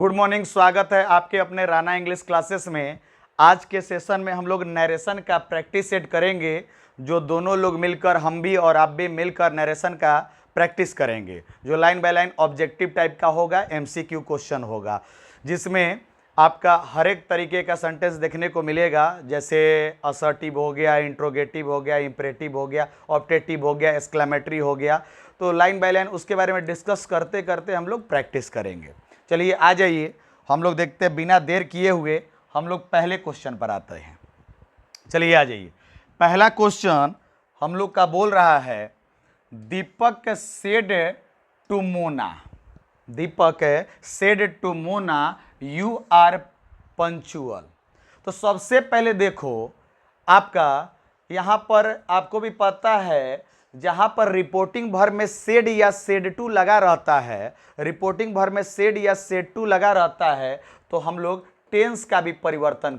Good morning, स्वागत है आपके अपने राना इंग्लिश क्लासेस में। आज के सेशन में हम लोग नरेशन का प्रैक्टिस सेट करेंगे, जो दोनों लोग मिलकर, हम भी और आप भी मिलकर नरेशन का प्रैक्टिस करेंगे, जो line by line objective type का होगा, एमसीक्यू क्वेश्चन होगा, जिसमें आपका हर एक तरीके का सेंटेंस देखने को मिलेगा। जैसे असर्टिव हो गया, इंट्रोगेटिव हो गया, इंपरेटिव हो गया, ऑप्टेटिव हो गया, एक्सक्लेमेटरी हो गया। तो लाइन बाय लाइन उसके बारे में डिस्कस करते करते हम लोग प्रैक्टिस करेंगे। चलिए आ जाइए, हम लोग देखते हैं, बिना देर किए हुए हम लोग पहले क्वेश्चन पर आते हैं। चलिए आ जाइए, पहला क्वेश्चन हम लोग का बोल रहा है, Deepak said to Mona. Deepak said to Mona you are punctual. तो सबसे पहले देखो, आपका यहाँ पर आपको भी पता है, जहां पर रिपोर्टिंग भर में सेड या सेड टू लगा रहता है, रिपोर्टिंग भर में सेड या सेड टू लगा रहता है, तो हम लोग टेंस का भी परिवर्तन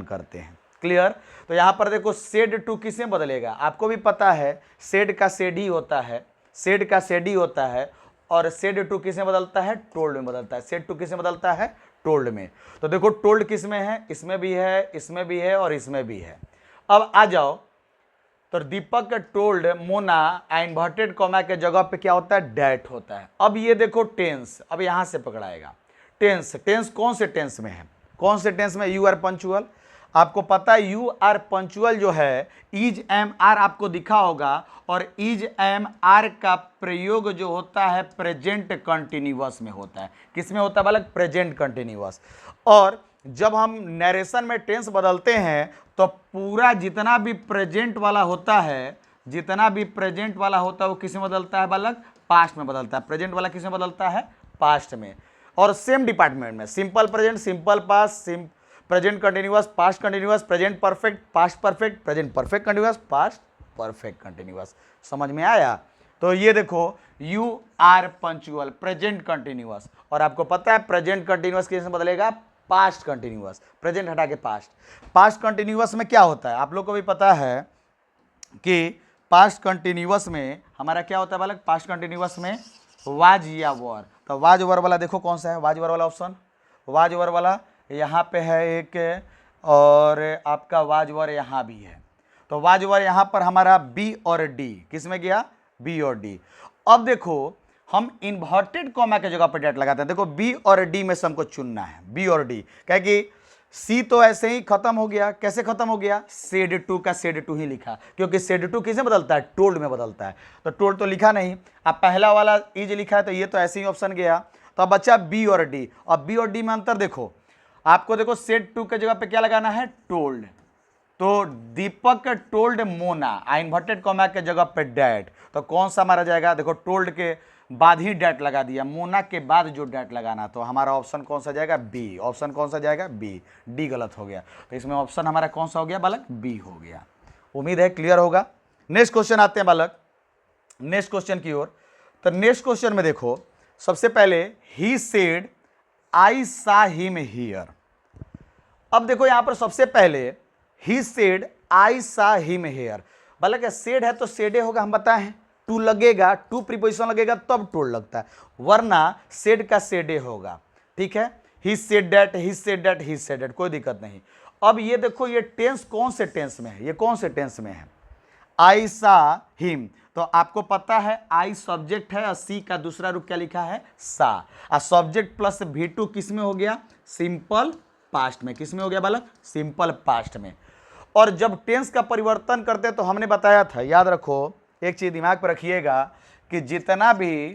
करते हैं, क्लियर। तो यहां पर देखो, सेड टू किसमें बदलेगा, आपको भी पता है, सेड का सेड ही होता है, और सेड टू किसमें बदलता है, टोल्ड में बदलता है। सेड टू किसमें बदलता है, टोल्ड में। तो देखो टोल्ड किसमें है, इसमें भी है, इसमें भी है और इसमें भी है। अब आ जाओ, तो दीपक टोल्ड मोना, इन्वर्टेड कॉमा के जगह पे क्या होता है, डैट होता है। अब ये देखो टेंस, अब यहां से पकड़ाएगा टेंस कौन से टेंस में, यू आर पंचुअल। आपको पता है यू आर पंचुअल जो है, इज एम आर आपको दिखा होगा, और इज एम आर का प्रयोग जो होता है प्रेजेंट कंटिन्यूअस में होता है। किसमें होता है बालक, प्रेजेंट कंटिन्यूअस। और जब हम नरेशन में टेंस बदलते हैं तो पूरा जितना भी प्रेजेंट वाला होता है, वो किसमें बदलता है बालक, पास्ट में बदलता है। प्रेजेंट वाला किसमें बदलता है, पास्ट में। और सेम डिपार्टमेंट में simple present, simple past, present continuous, past continuous, present perfect, past perfect, present perfect continuous, past perfect continuous. समझ में आया। तो ये देखो, you are punctual, present continuous. और आपको पता है प्रेजेंट कंटिन्यूअस किससे बदलेगा, पास्ट कंटिन्यूअस। प्रेजेंट हटा के पास्ट कंटिन्यूअस में क्या होता है, आप लोग को भी पता है कि पास्ट कंटिन्यूअस में हमारा क्या होता है बालक, पास्ट कंटिन्यूअस में वाज या वर। तो वाज वर वाला देखो कौन सा है, वाज वर वाला ऑप्शन, वाज वर वाला यहाँ पे है एक, और आपका वाज वर यहाँ भी है। तो वाज वर यहाँ पर हमारा बी और डी, किस में गया, बी और डी। अब देखो, हम इन्वर्टेड कॉमा के जगह पर डैट लगाते हैं। देखो बी और डी में से हमको चुनना है, बी और डी, क्या कि सी तो ऐसे ही खत्म हो गया। कैसे खत्म हो गया, सेड टू का सेड टू ही लिखा, क्योंकि सेड टू किसमें बदलता है, टोल्ड में बदलता है। तो टोल्ड तो लिखा नहीं, अब पहला वाला इज लिखा है, तो ये तो ऐसे ही ऑप्शन गया। तो अब बच्चा बी और डी। अब बी और डी में अंतर देखो, आपको देखो सेड टू के जगह पे क्या लगाना है, टोल्ड। तो दीपक टोल्ड मोना, इन्वर्टेड कॉमा के जगह पे डैट, तो कौन सा मारा जाएगा, देखो टोल्ड के बाद ही डैट लगा दिया, मोना के बाद जो डैट लगाना, तो हमारा ऑप्शन कौन सा जाएगा, बी। ऑप्शन कौन सा जाएगा, बी। डी गलत हो गया, तो इसमें ऑप्शन हमारा कौन सा हो गया बालक, बी हो गया। उम्मीद है क्लियर होगा। नेक्स्ट क्वेश्चन आते हैं बालक, नेक्स्ट क्वेश्चन की ओर। तो नेक्स्ट क्वेश्चन में देखो, सबसे पहले ही सेड आई सा हिम हियर। अब देखो यहां पर सबसे पहले ही सेड आई सा हिम हेयर, बालक सेड है तो सेडे होगा, हम बताए हैं। टू लगेगा, टू प्रीपोजिशन लगेगा तब टोल्ड लगता है, वरना सेड का सेडे होगा। ठीक है, he said that, he said that, he said that, कोई दिक्कत नहीं। अब ये देखो, ये टेंस कौन से टेंस में है, ये कौन से टेंस में है, आई सा हिम। तो आपको पता है आई सब्जेक्ट है और सी का दूसरा रूप क्या लिखा है, सा। और सब्जेक्ट प्लस V2 किस में हो गया, सिंपल पास्ट में। किस में हो गया बालक, सिंपल पास्ट में। और जब टेंस का परिवर्तन करते हैं तो हमने बताया था, याद रखो, एक चीज दिमाग पर रखिएगा कि जितना भी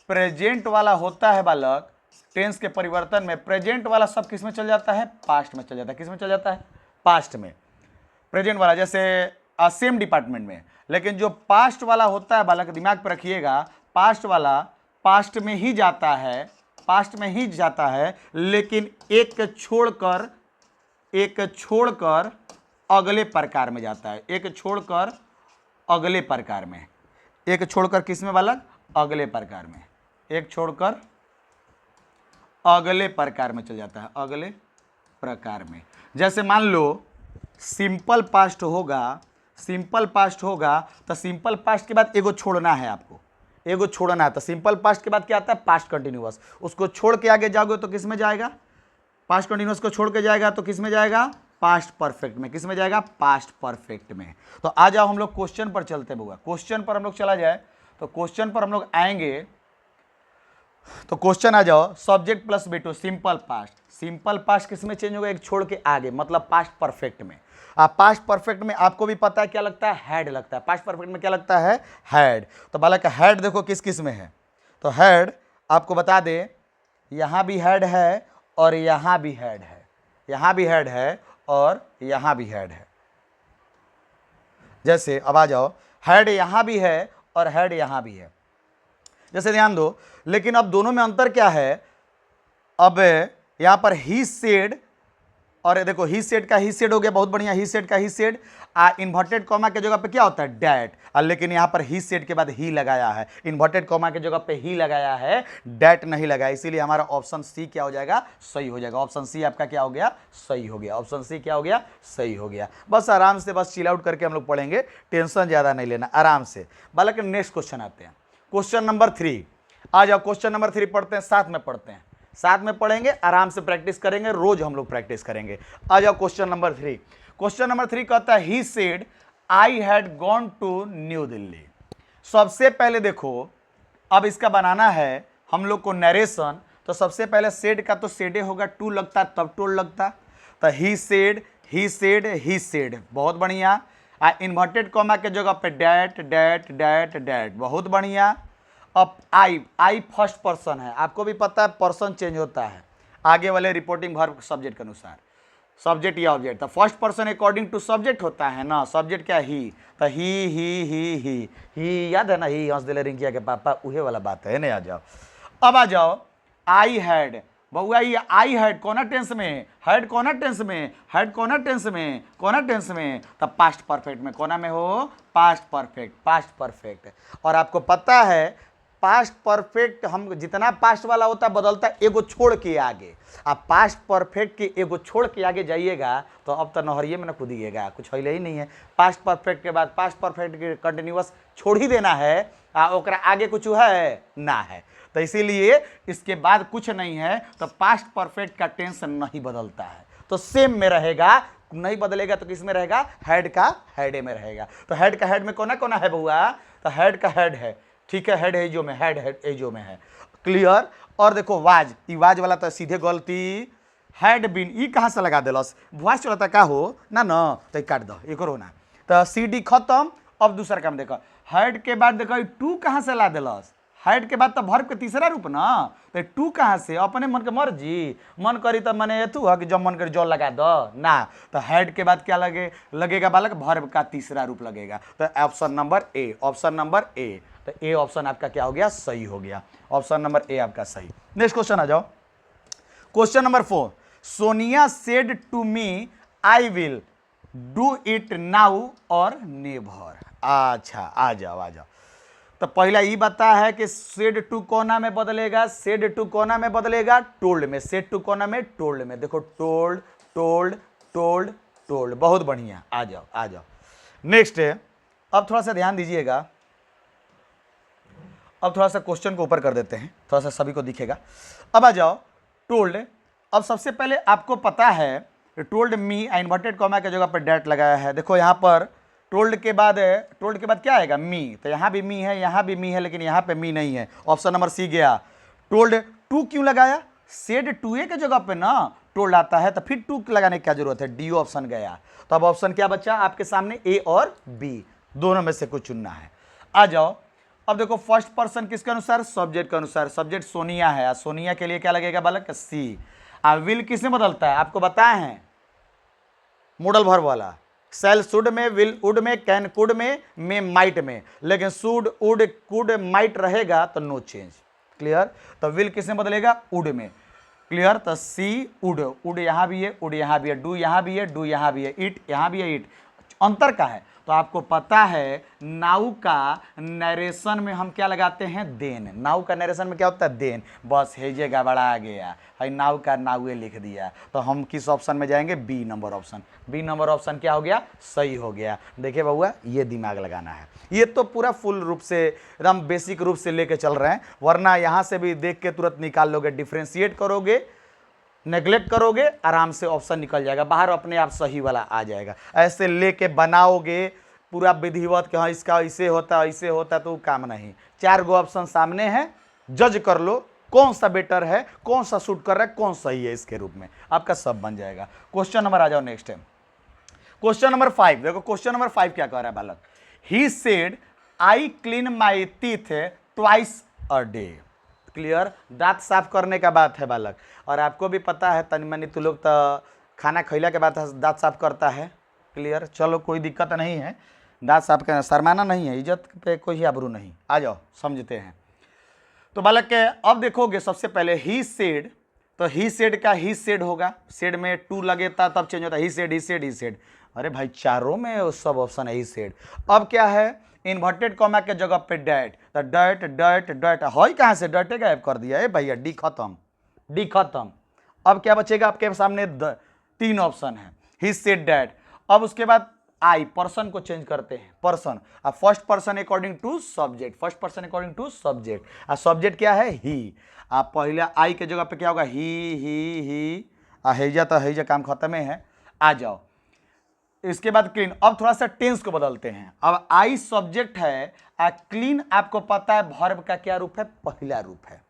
प्रेजेंट वाला होता है बालक, टेंस के परिवर्तन में प्रेजेंट वाला सब किस में चल जाता है, पास्ट में चल जाता है। किस में चल जाता है, पास्ट में। प्रेजेंट वाला जैसे सेम डिपार्टमेंट में, लेकिन जो पास्ट वाला होता है बालक, दिमाग पर रखिएगा, पास्ट वाला पास्ट में ही जाता है, लेकिन एक छोड़कर अगले प्रकार में जाता है। एक छोड़कर अगले प्रकार में, एक छोड़कर किस में बालक, अगले प्रकार में, एक छोड़कर अगले प्रकार में चल जाता है, अगले प्रकार में। जैसे मान लो सिंपल पास्ट होगा, तो सिंपल पास्ट के बाद एगो छोड़ना है आपको, एगो छोड़ना है, तो सिंपल पास्ट के बाद क्या आता है, पास्ट कंटिन्यूअस। उसको छोड़ के आगे जाओगे तो किस में जाएगा, पास्ट कंटिन्यूअस को छोड़ के जाएगा तो किस में जाएगा, पास्ट परफेक्ट में। किस में जाएगा, पास्ट परफेक्ट में। तो आ जाओ हम लोग क्वेश्चन पर चलते हैं बउआ। क्वेश्चन पर हम लोग चला जाए तो क्वेश्चन पर हम लोग आएंगे तो क्वेश्चन आ जाओ, subject plus B2 simple past. Simple past किस में चेंज होगा, एक छोड़ के आगे, मतलब पास्ट परफेक्ट में। आप पास्ट परफेक्ट में आपको भी पता है क्या लगता है, हैड लगता है। पास्ट परफेक्ट में क्या लगता है, हैड। तो बालक हैड देखो किस किस में है, तो हैड आपको बता दे, यहां भी हैड है और यहां भी हैड है, यहां भी हैड है और यहां भी हैड है। जैसे अब आ जाओ, हैड यहां भी है और हैड यहां भी है, जैसे ध्यान दो। लेकिन अब दोनों में अंतर क्या है, अब यहां पर ही सेड और देखो ही सेड का ही सेड हो गया, बहुत बढ़िया, ही सेड का ही सेड। इन्वर्टेड कॉमा के जगह पे क्या होता है, डैट। लेकिन यहां पर ही सेड के बाद ही लगाया है, इन्वर्टेड कॉमा के जगह पे ही लगाया है, डैट नहीं लगाया, इसीलिए हमारा ऑप्शन सी क्या हो जाएगा, सही हो जाएगा। ऑप्शन सी आपका क्या हो गया, सही हो गया। ऑप्शन सी क्या हो गया, सही हो गया। बस आराम से, बस चिल आउट करके हम लोग पढ़ेंगे, टेंशन ज्यादा नहीं लेना, आराम से। बालक नेक्स्ट क्वेश्चन आते हैं, क्वेश्चन नंबर 3। आ जाओ क्वेश्चन नंबर 3 पढ़ते हैं, साथ में पढ़ते हैं, साथ में पढ़ेंगे, आराम से प्रैक्टिस करेंगे, रोज हम लोग प्रैक्टिस करेंगे। आ जाओ क्वेश्चन नंबर 3। क्वेश्चन नंबर 3 कहता है, he said I had gone to New Delhi. सबसे पहले देखो, अब इसका बनाना है हम लोग को नरेशन, तो सबसे पहले सेड का तो सेडे होगा, टू लगता तब टोल्ड लगता, तो he said he said he said, बहुत बढ़िया। इन्वर्टेड कॉमा के जगह पे डैट डैट डैट डैट, बहुत बढ़िया। अब आई फर्स्ट पर्सन है, आपको भी पता है पर्सन चेंज होता है आगे वाले रिपोर्टिंग वर्ब सब्जेक्ट के अनुसार, सब्जेक्ट या ऑब्जेक्ट। तो first person according to subject होता है ना, सब्जेक्ट क्या, ही। तो ही याद है ना, ही हंस दिले रिंकिया के पापा, उहे वाला बात है ना। आ जाओ, अब आ जाओ, आई हैड, बउआ ये आई हैड कोना टेंस में, हैड कोना टेंस में, हैड कोना टेंस में, कोना टेंस में, तब पास्ट परफेक्ट में, कोना में हो, पास्ट परफेक्ट, पास्ट परफेक्ट। और आपको पता है पास्ट परफेक्ट हम जितना पास्ट वाला होता है बदलता है एगो छोड़ के आगे। आप पास्ट परफेक्ट के एगो छोड़ के आगे जाइएगा तो अब तो नहरिए में ना कूदिएगा, कुछ हिले ही नहीं है। पास्ट परफेक्ट के बाद पास्ट परफेक्ट के कंटिन्यूअस छोड़ ही देना है, ओकरा आगे कुछ है ना है, तो इसीलिए इसके बाद कुछ नहीं है, तो पास्ट परफेक्ट का टेंस नहीं बदलता है, तो सेम में रहेगा। नहीं बदलेगा तो किस में रहेगा, हेड का हेडे में रहेगा। तो हेड का हेड में कोना कोना है बउआ, तो हेड का हेड है, ठीक है, हेड एजो में, हेड हेड एजो में है, क्लियर। और देखो वाज, ई वाज वाला तो सीधे गलती, हैड बीन ई कहाँ से लगा दिलस, वॉइस चलता का हो ना न, तो काट दो एक हो ना, तो CD खत्म। अब दूसरा काम देखो, हैड के बाद देखो टू कहाँ से ला दिलस, हैड के बाद तो वर्ब के तीसरा रूप ना, तो टू कहाँ से, अपने मन के मर्जी, मन करी तो मने एथू है कि जब मन करी जो लगा दो ना, तो हैड के बाद क्या लगेगा बालक, वर्ब का तीसरा रूप लगेगा। तो option number A, option number A, तो ए ऑप्शन आपका क्या हो गया, सही हो गया। ऑप्शन नंबर ए आपका सही। नेक्स्ट क्वेश्चन आ जाओ, question number 4। Sonia said to me I will do it now और नेवर। अच्छा आ जाओ आ जाओ, तो पहला ये बता है कि सेड टू कोना में बदलेगा, सेड टू कोना में बदलेगा टोल्ड में, सेड टू कोना में टोल्ड में। देखो टोल्ड टोल्ड टोल्ड टोल्ड, बहुत बढ़िया। आ जाओ आ जाओ, नेक्स्ट है। अब थोड़ा सा ध्यान दीजिएगा, अब थोड़ा सा क्वेश्चन को ऊपर कर देते हैं, थोड़ा सा सभी को दिखेगा। अब आ जाओ टोल्ड। अब सबसे पहले आपको पता है टोल्ड मी, इन्वर्टेड कॉमा के जगह पर डैट लगाया है। देखो यहाँ पर टोल्ड के बाद क्या आएगा, मी, तो यहाँ भी मी है, यहाँ भी मी है, लेकिन यहाँ पे मी नहीं है। ऑप्शन नंबर सी गया। टोल्ड टू क्यों लगाया, सेड टू ए के जगह पे ना टोल्ड आता है, तो फिर टू लगाने की क्या जरूरत है, डी ऑप्शन गया। तो अब ऑप्शन क्या बचा आपके सामने, ए और बी, दोनों में से कुछ चुनना है। आ जाओ, अब देखो फर्स्ट पर्सन किसके अनुसार, सब्जेक्ट के अनुसार, सब्जेक्ट सोनिया है, सोनिया के लिए क्या लगेगा बालक, सी। विल किसमें बदलता है आपको बताए हैं, मॉडल वर्ब वाला, सेल शुड में, विल वुड में, कैन कुड में माइट में, लेकिन शुड वुड कुड माइट रहेगा तो नो चेंज, क्लियर। तो विल किसमें बदलेगा, वुड में, क्लियर। तो सी वुड, वुड यहाँ भी है, वुड यहाँ भी है, डू यहाँ भी है, डू यहाँ भी है, इट यहाँ भी है, इट। अंतर का है, तो आपको पता है नाउ का नरेशन में हम क्या लगाते हैं, देन। नाउ का नरेशन में क्या होता है, देन। बस हेजे गड़बड़ा आ गया है, नाउ का नाउए लिख दिया। तो हम किस ऑप्शन में जाएंगे, B number option. B number option क्या हो गया, सही हो गया। देखिए बउआ, ये दिमाग लगाना है। ये तो पूरा फुल रूप से एकदम बेसिक रूप से लेके चल रहे हैं, वरना यहाँ से भी देख के तुरंत निकाल लोगे, डिफ्रेंशिएट करोगे, नेग्लेक्ट करोगे, आराम से ऑप्शन निकल जाएगा बाहर, अपने आप सही वाला आ जाएगा। ऐसे लेके बनाओगे पूरा विधिवत कि हाँ इसका ऐसे होता ऐसे होता, तो काम नहीं। 4 गो ऑप्शन सामने है, जज कर लो कौन सा बेटर है, कौन सा सूट कर रहा है, कौन सही है, इसके रूप में आपका सब बन जाएगा। क्वेश्चन नंबर आ जाओ नेक्स्ट टाइम, क्वेश्चन नंबर 5। देखो क्वेश्चन नंबर 5 क्या कह रहा है बालक, ही said I clean my teeth twice a day. Clear, दांत साफ करने का बात है बालक। और आपको भी पता है तनी मनी तो लोग तो खाना खैला के बाद दांत साफ करता है। क्लियर, चलो कोई दिक्कत नहीं है, दांत साफ करना शर्माना नहीं है, इज्जत पे कोई आबरू नहीं। आ जाओ समझते हैं। तो बालक के अब देखोगे सबसे पहले ही सेड, तो ही सेड का ही सेड होगा, सेड में टू लगेता तब चेंज होता है, he said he said he said. अरे भाई चारों में सब ऑप्शन है ही सेड। अब क्या है, इन्वर्टेड कॉमा के जगह पे डैट, तो डैट डैट डैट है कहाँ से, डटे गायब कर दिया है भैया, डी खत्म, डी खत्म। अब क्या बचेगा आपके सामने, 3 ऑप्शन है, ही सेड डैट। अब उसके बाद आई, पर्सन को चेंज करते हैं, पर्सन। अब first person according to subject, first person according to subject. अब सब्जेक्ट क्या है, ही। अब पहले आई के जगह पे क्या होगा, ही। हेजा तो हेजा काम खत्म है। आ जाओ इसके बाद क्लीन। अब थोड़ा सा टेंस को बदलते हैं। अब आई सब्जेक्ट है, क्लीन आपको पता है वर्ब का क्या रूप है, पहला रूप है।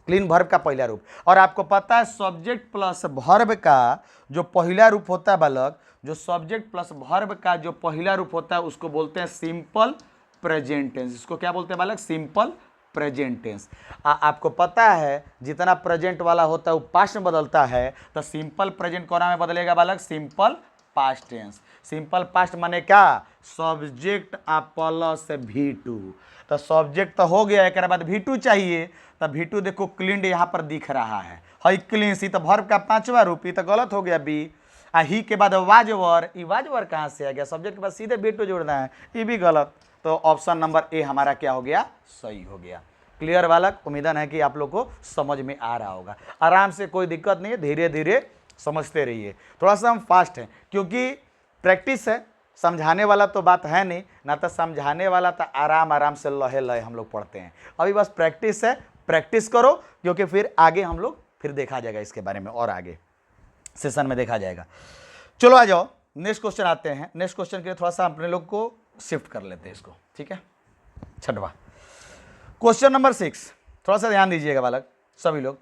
क्लीन वर्ब का पहला रूप। और आपको पता है सब्जेक्ट प्लस वर्ब का जो पहला रूप होता है बालक, जो सब्जेक्ट प्लस वर्ब का जो पहला रूप होता है उसको बोलते हैं सिंपल प्रेजेंट टेंस। इसको क्या बोलते हैं बालक, सिंपल प्रेजेंट टेंस। आपको पता है जितना प्रेजेंट वाला होता है वो पास्ट में बदलता है, तो सिंपल प्रेजेंट कोना में बदलेगा बालक, simple past tense. Simple past माने क्या, सब्जेक्ट प्लस V2। तो सब्जेक्ट तो हो गया, एक बाद V2 चाहिए, तो V2 देखो क्लीन यहाँ पर दिख रहा है, हई क्लीन सी, तो वर्ब का 5वां रूप, तो गलत हो गया बी। ही के बाद वाजवर, ई वाजवर कहाँ से आ गया, सब्जेक्ट के बाद सीधे V2 जोड़ना है, ये भी गलत। तो ऑप्शन नंबर ए हमारा क्या हो गया, सही हो गया। क्लियर बालक, उम्मीदन है कि आप लोग को समझ में आ रहा होगा। आराम से, कोई दिक्कत नहीं है, धीरे धीरे समझते रहिए। थोड़ा सा हम फास्ट हैं क्योंकि प्रैक्टिस है, समझाने वाला तो बात है नहीं ना, तो समझाने वाला तो आराम आराम से लहे लहे हम लोग पढ़ते हैं। अभी बस प्रैक्टिस है, प्रैक्टिस करो, क्योंकि फिर आगे हम लोग फिर देखा जाएगा इसके बारे में, और आगे सेशन में देखा जाएगा। चलो आ जाओ नेक्स्ट क्वेश्चन आते हैं। नेक्स्ट क्वेश्चन के लिए थोड़ा सा अपने लोग को शिफ्ट कर लेते हैं इसको, ठीक है। 6वां क्वेश्चन नंबर 6, थोड़ा सा ध्यान दीजिएगा बालक सभी लोग।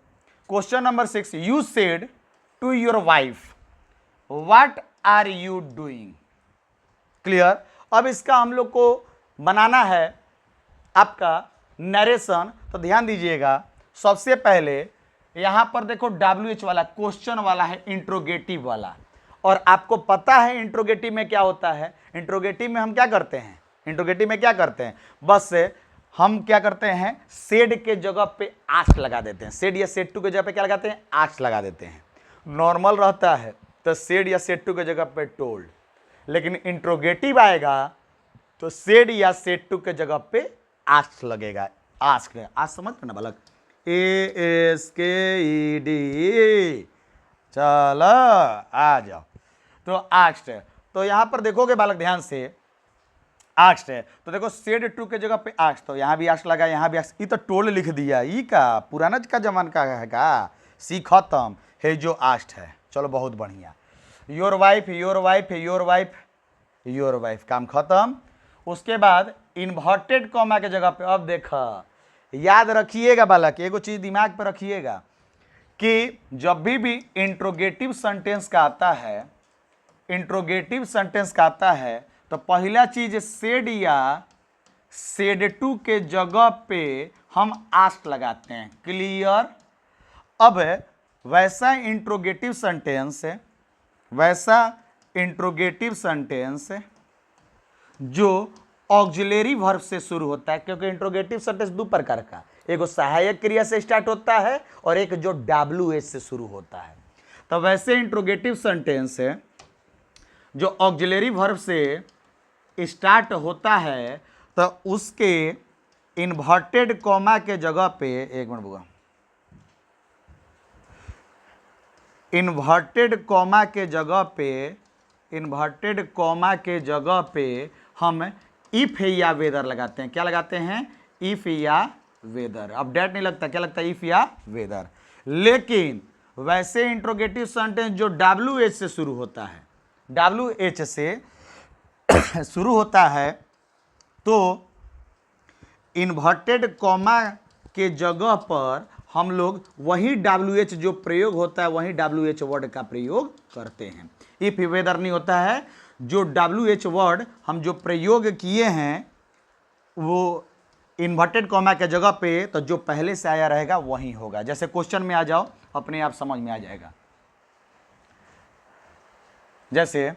Question number 6, you said to your wife what are you doing. Clear. अब इसका हम लोग को बनाना है आपका नरेशन, तो ध्यान दीजिएगा। सबसे पहले यहां पर देखो WH वाला क्वेश्चन वाला है, इंट्रोगेटिव वाला। और आपको पता है इंट्रोगेटिव में क्या होता है, इंट्रोगेटिव में हम क्या करते हैं, इंट्रोगेटिव में क्या करते हैं, बस हम क्या करते हैं, सेड के जगह पे आस्क लगा देते हैं। सेड या सेड टू के जगह पे क्या लगाते हैं, आस्क लगा देते हैं। नॉर्मल रहता है तो सेड या सेड टू के जगह पे टोल्ड, लेकिन इंट्रोगेटिव आएगा तो सेड या सेड टू के जगह पे आस्क लगेगा। आस्क, आज समझ ना बालक, ASKED। चलो आ जाओ। तो आस्क, तो यहां पर देखोगे बालक ध्यान से, आस्क है तो देखो सेड टू के जगह पे आस्क, तो यहां भी आस्क लगा, यहां भी आस्क। ये तो टोल्ड लिख दिया, ये का पुराना का जमान का है का, सी खत्म है जो आस्ट है। चलो बहुत बढ़िया। Your wife, your wife, your wife, your wife, काम खत्म। उसके बाद इन्वर्टेड कॉमा के जगह पे, अब देखा, याद रखिएगा बालक, एगो चीज दिमाग पे रखिएगा कि जब भी इंट्रोगेटिव सेंटेंस का आता है, इंट्रोगेटिव सेंटेंस का आता है, तो पहला चीज सेड या सेड टू के जगह पे हम आस्क लगाते हैं। क्लियर। अब वैसा इंट्रोगेटिव सेंटेंस, वैसा इंट्रोगेटिव सेंटेंस जो ऑक्सिलरी वर्ब से शुरू होता है, क्योंकि इंट्रोगेटिव सेंटेंस 2 प्रकार का, एक सहायक क्रिया से स्टार्ट होता है और एक जो WH से शुरू होता है। तो वैसे इंट्रोगेटिव सेंटेंस है जो ऑक्सिलरी वर्ब से स्टार्ट होता है तो उसके इन्वर्टेड कॉमा के जगह पे, एक मिनट बुआ, इन्वर्टेड कॉमा के जगह पे, इन्वर्टेड कॉमा के जगह पे हम इफ या वेदर लगाते हैं। क्या लगाते हैं? इफ या वेदर। अब डेट नहीं लगता, क्या लगता है? इफ या वेदर। लेकिन वैसे इंट्रोगेटिव सेंटेंस जो WH से शुरू होता है, WH से शुरू होता है, तो इन्वर्टेड कॉमा के जगह पर हम लोग वही WH जो प्रयोग होता है वही WH वर्ड का प्रयोग करते हैं। इफ वेदर नहीं होता है, जो WH वर्ड हम जो प्रयोग किए हैं वो इन्वर्टेड कॉमा के जगह पे, तो जो पहले से आया रहेगा वही होगा। जैसे क्वेश्चन में आ जाओ, अपने आप समझ में आ जाएगा। जैसे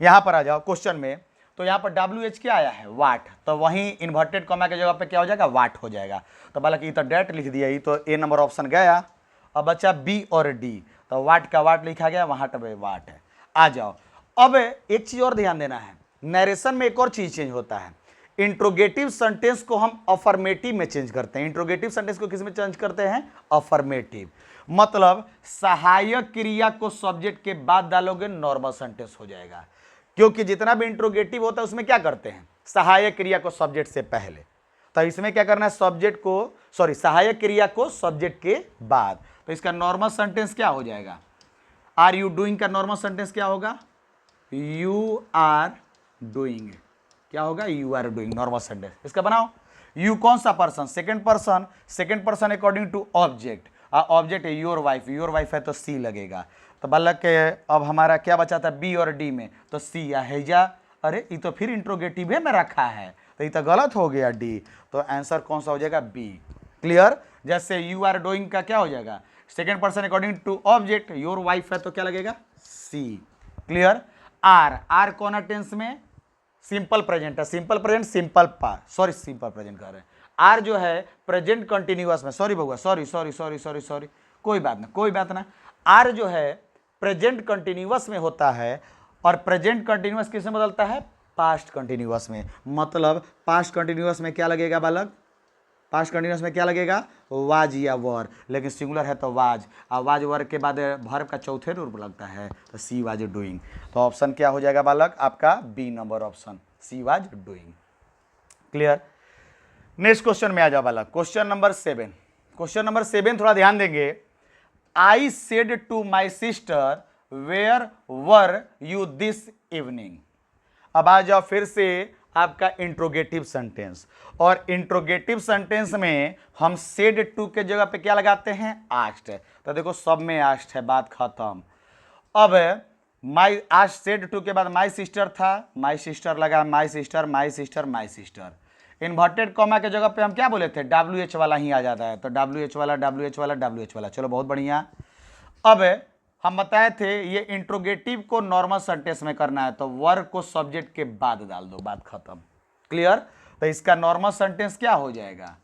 यहां पर आ जाओ क्वेश्चन में, तो यहाँ पर WH क्या आया है? वाट। तो वहीं इन्वर्टेड कॉमा के जगह पे क्या हो जाएगा? वाट हो जाएगा। तो बालक ये तो डेट लिख दिया, ये तो ए नंबर ऑप्शन गया। अब बचा B और D, तो वाट का वाट लिखा गया, वहां पे वाट है। आ जाओ, अब एक चीज और ध्यान देना है, नरेशन में एक और चीज चेंज होता है। इंट्रोगेटिव सेंटेंस को हम अफर्मेटिव में चेंज करते हैं। इंट्रोगेटिव सेंटेंस को किस में चेंज करते हैं? अफर्मेटिव। मतलब सहायक क्रिया को सब्जेक्ट के बाद डालोगे, नॉर्मल सेंटेंस हो जाएगा। क्योंकि जितना भी इंट्रोगेटिव होता है उसमें क्या करते हैं? सहायक क्रिया को सब्जेक्ट से पहले। तो इसमें क्या करना है? सब्जेक्ट को, सॉरी, सहायक क्रिया को सब्जेक्ट के बाद। तो इसका नॉर्मल सेंटेंस क्या हो जाएगा? आर यू डूइंग का नॉर्मल सेंटेंस क्या होगा? You are doing. क्या होगा? You are doing, normal sentence. इसका बनाओ। यू कौन सा person? Second person. Second person according to object. Object है योर वाइफ, योर वाइफ है तो सी लगेगा। तो बालक के अब हमारा क्या बचा था? बी और डी में, तो सी या हैजा। अरे ये तो फिर इंट्रोगेटिव में रखा है, तो ये तो गलत हो गया डी। तो आंसर कौन सा हो जाएगा? बी। क्लियर? जैसे यू आर डूइंग का क्या हो जाएगा? Second person according to object, your wife है तो क्या लगेगा? सी। क्लियर? आर, आर कौन टेंस में? सिंपल प्रेजेंट है। Simple present, simple past, sorry simple present कर रहे हैं। आर जो है प्रेजेंट कंटिन्यूअस में, सॉरी बउआ, sorry sorry sorry sorry sorry, कोई बात ना, कोई बात ना। आर जो है प्रेजेंट कंटिन्यूअस में होता है, और प्रेजेंट कंटिन्यूअस किस में बदलता है? पास्ट कंटिन्यूअस में। मतलब पास्ट कंटिन्यूअस में क्या लगेगा बालक? पास्ट कंटिन्यूअस में क्या लगेगा? वाज या वर। लेकिन सिंगुलर है तो वाज, और वाज वर्ग के बाद वर्ब का चौथे रूप लगता है, तो सी वाज डूइंग। तो ऑप्शन क्या हो जाएगा बालक? आपका B number option, C was doing. Clear? Next question में आ जाओ बालक, क्वेश्चन नंबर 7। क्वेश्चन नंबर 7 थोड़ा ध्यान देंगे। I said to my sister where were you this evening. अब आ जाओ फिर से आपका इंट्रोगेटिव सेंटेंस, और इंट्रोगेटिव सेंटेंस में हम सेड टू के जगह पे क्या लगाते हैं? आस्क्ड। तो देखो सब में आस्क्ड है, बात खत्म। अब माई आस्क्ड सेड टू के बाद माई सिस्टर था, माई सिस्टर लगा, my sister my sister my sister. Inverted comma के जगह पे हम क्या बोले थे? WH वाला ही आ जाता है, तो WH वाला WH वाला WH वाला। चलो बहुत बढ़िया। अब हम बताए थे ये इंट्रोगेटिव को नॉर्मल सेंटेंस में करना है, तो वर्ब को सब्जेक्ट के बाद डाल दो, बात खत्म। क्लियर? तो इसका नॉर्मल सेंटेंस क्या हो जाएगा?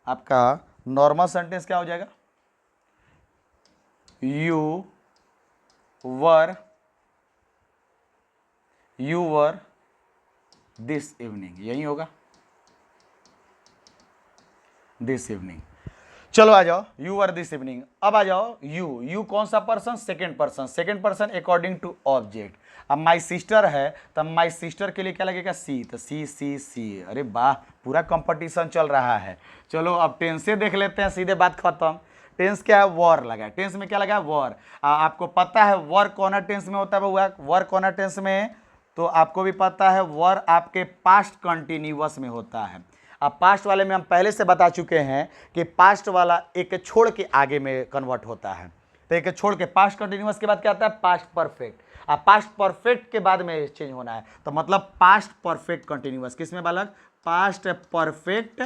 आपका नॉर्मल सेंटेंस क्या हो जाएगा? यू वर दिस इवनिंग, यही होगा, दिस इवनिंग। चलो आ जाओ, यू वर दिस इवनिंग। अब आ जाओ यू कौन सा person? Second person. Second person according to object. अब माई सिस्टर है, तब माई सिस्टर के लिए क्या लगेगा? सी, तो सी सी सी। अरे वाह, पूरा कंपटीशन चल रहा है। चलो अब टेंस से देख लेते हैं, सीधे बात खत्म। टेंस क्या है? वर लगा है। टेंस में क्या लगा है? वर। आपको पता है वर कौन टेंस में होता है बउआ? वर कौन टेंस में, तो आपको भी पता है वर आपके पास्ट कंटिन्यूअस में होता है। अब पास्ट वाले में हम पहले से बता चुके हैं कि पास्ट वाला एक छोड़ के आगे में कन्वर्ट होता है, तो एक छोड़ के पास्ट कंटिन्यूअस के बाद क्या आता है? Past perfect. अब पास्ट परफेक्ट के बाद में चेंज होना है, तो मतलब पास्ट परफेक्ट कंटिन्यूअस। किस में बालक? पास्ट परफेक्ट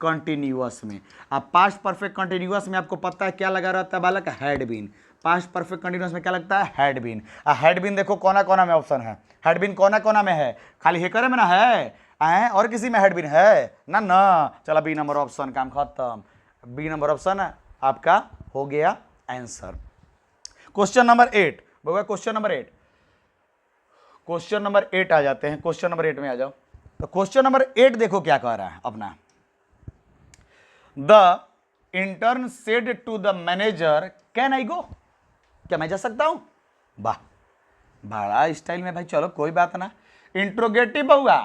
कंटिन्यूअस में। अब पास्ट परफेक्ट कंटिन्यूअस में आपको पता है क्या लगा रहता है बालक? Had been. Past perfect continuous में क्या लगता है? Had been. हैड बीन देखो कोना कोना में ऑप्शन है, हैड बीन कोना कोना में है, खाली हेकर में ना है, और किसी में हैड बीन है ना? ना। चलो बी नंबर ऑप्शन, काम खत्म। बी नंबर ऑप्शन आपका हो गया answer. Question number 8 question number 8 आ जाते हैं। क्वेश्चन नंबर 8 में आ जाओ। तो क्वेश्चन नंबर 8 देखो क्या कह रहा है अपना। The intern said to the manager can I go, क्या मैं जा सकता हूं? वाह, बड़ा स्टाइल में भाई, चलो कोई बात ना। इंट्रोगेटिव हुआ,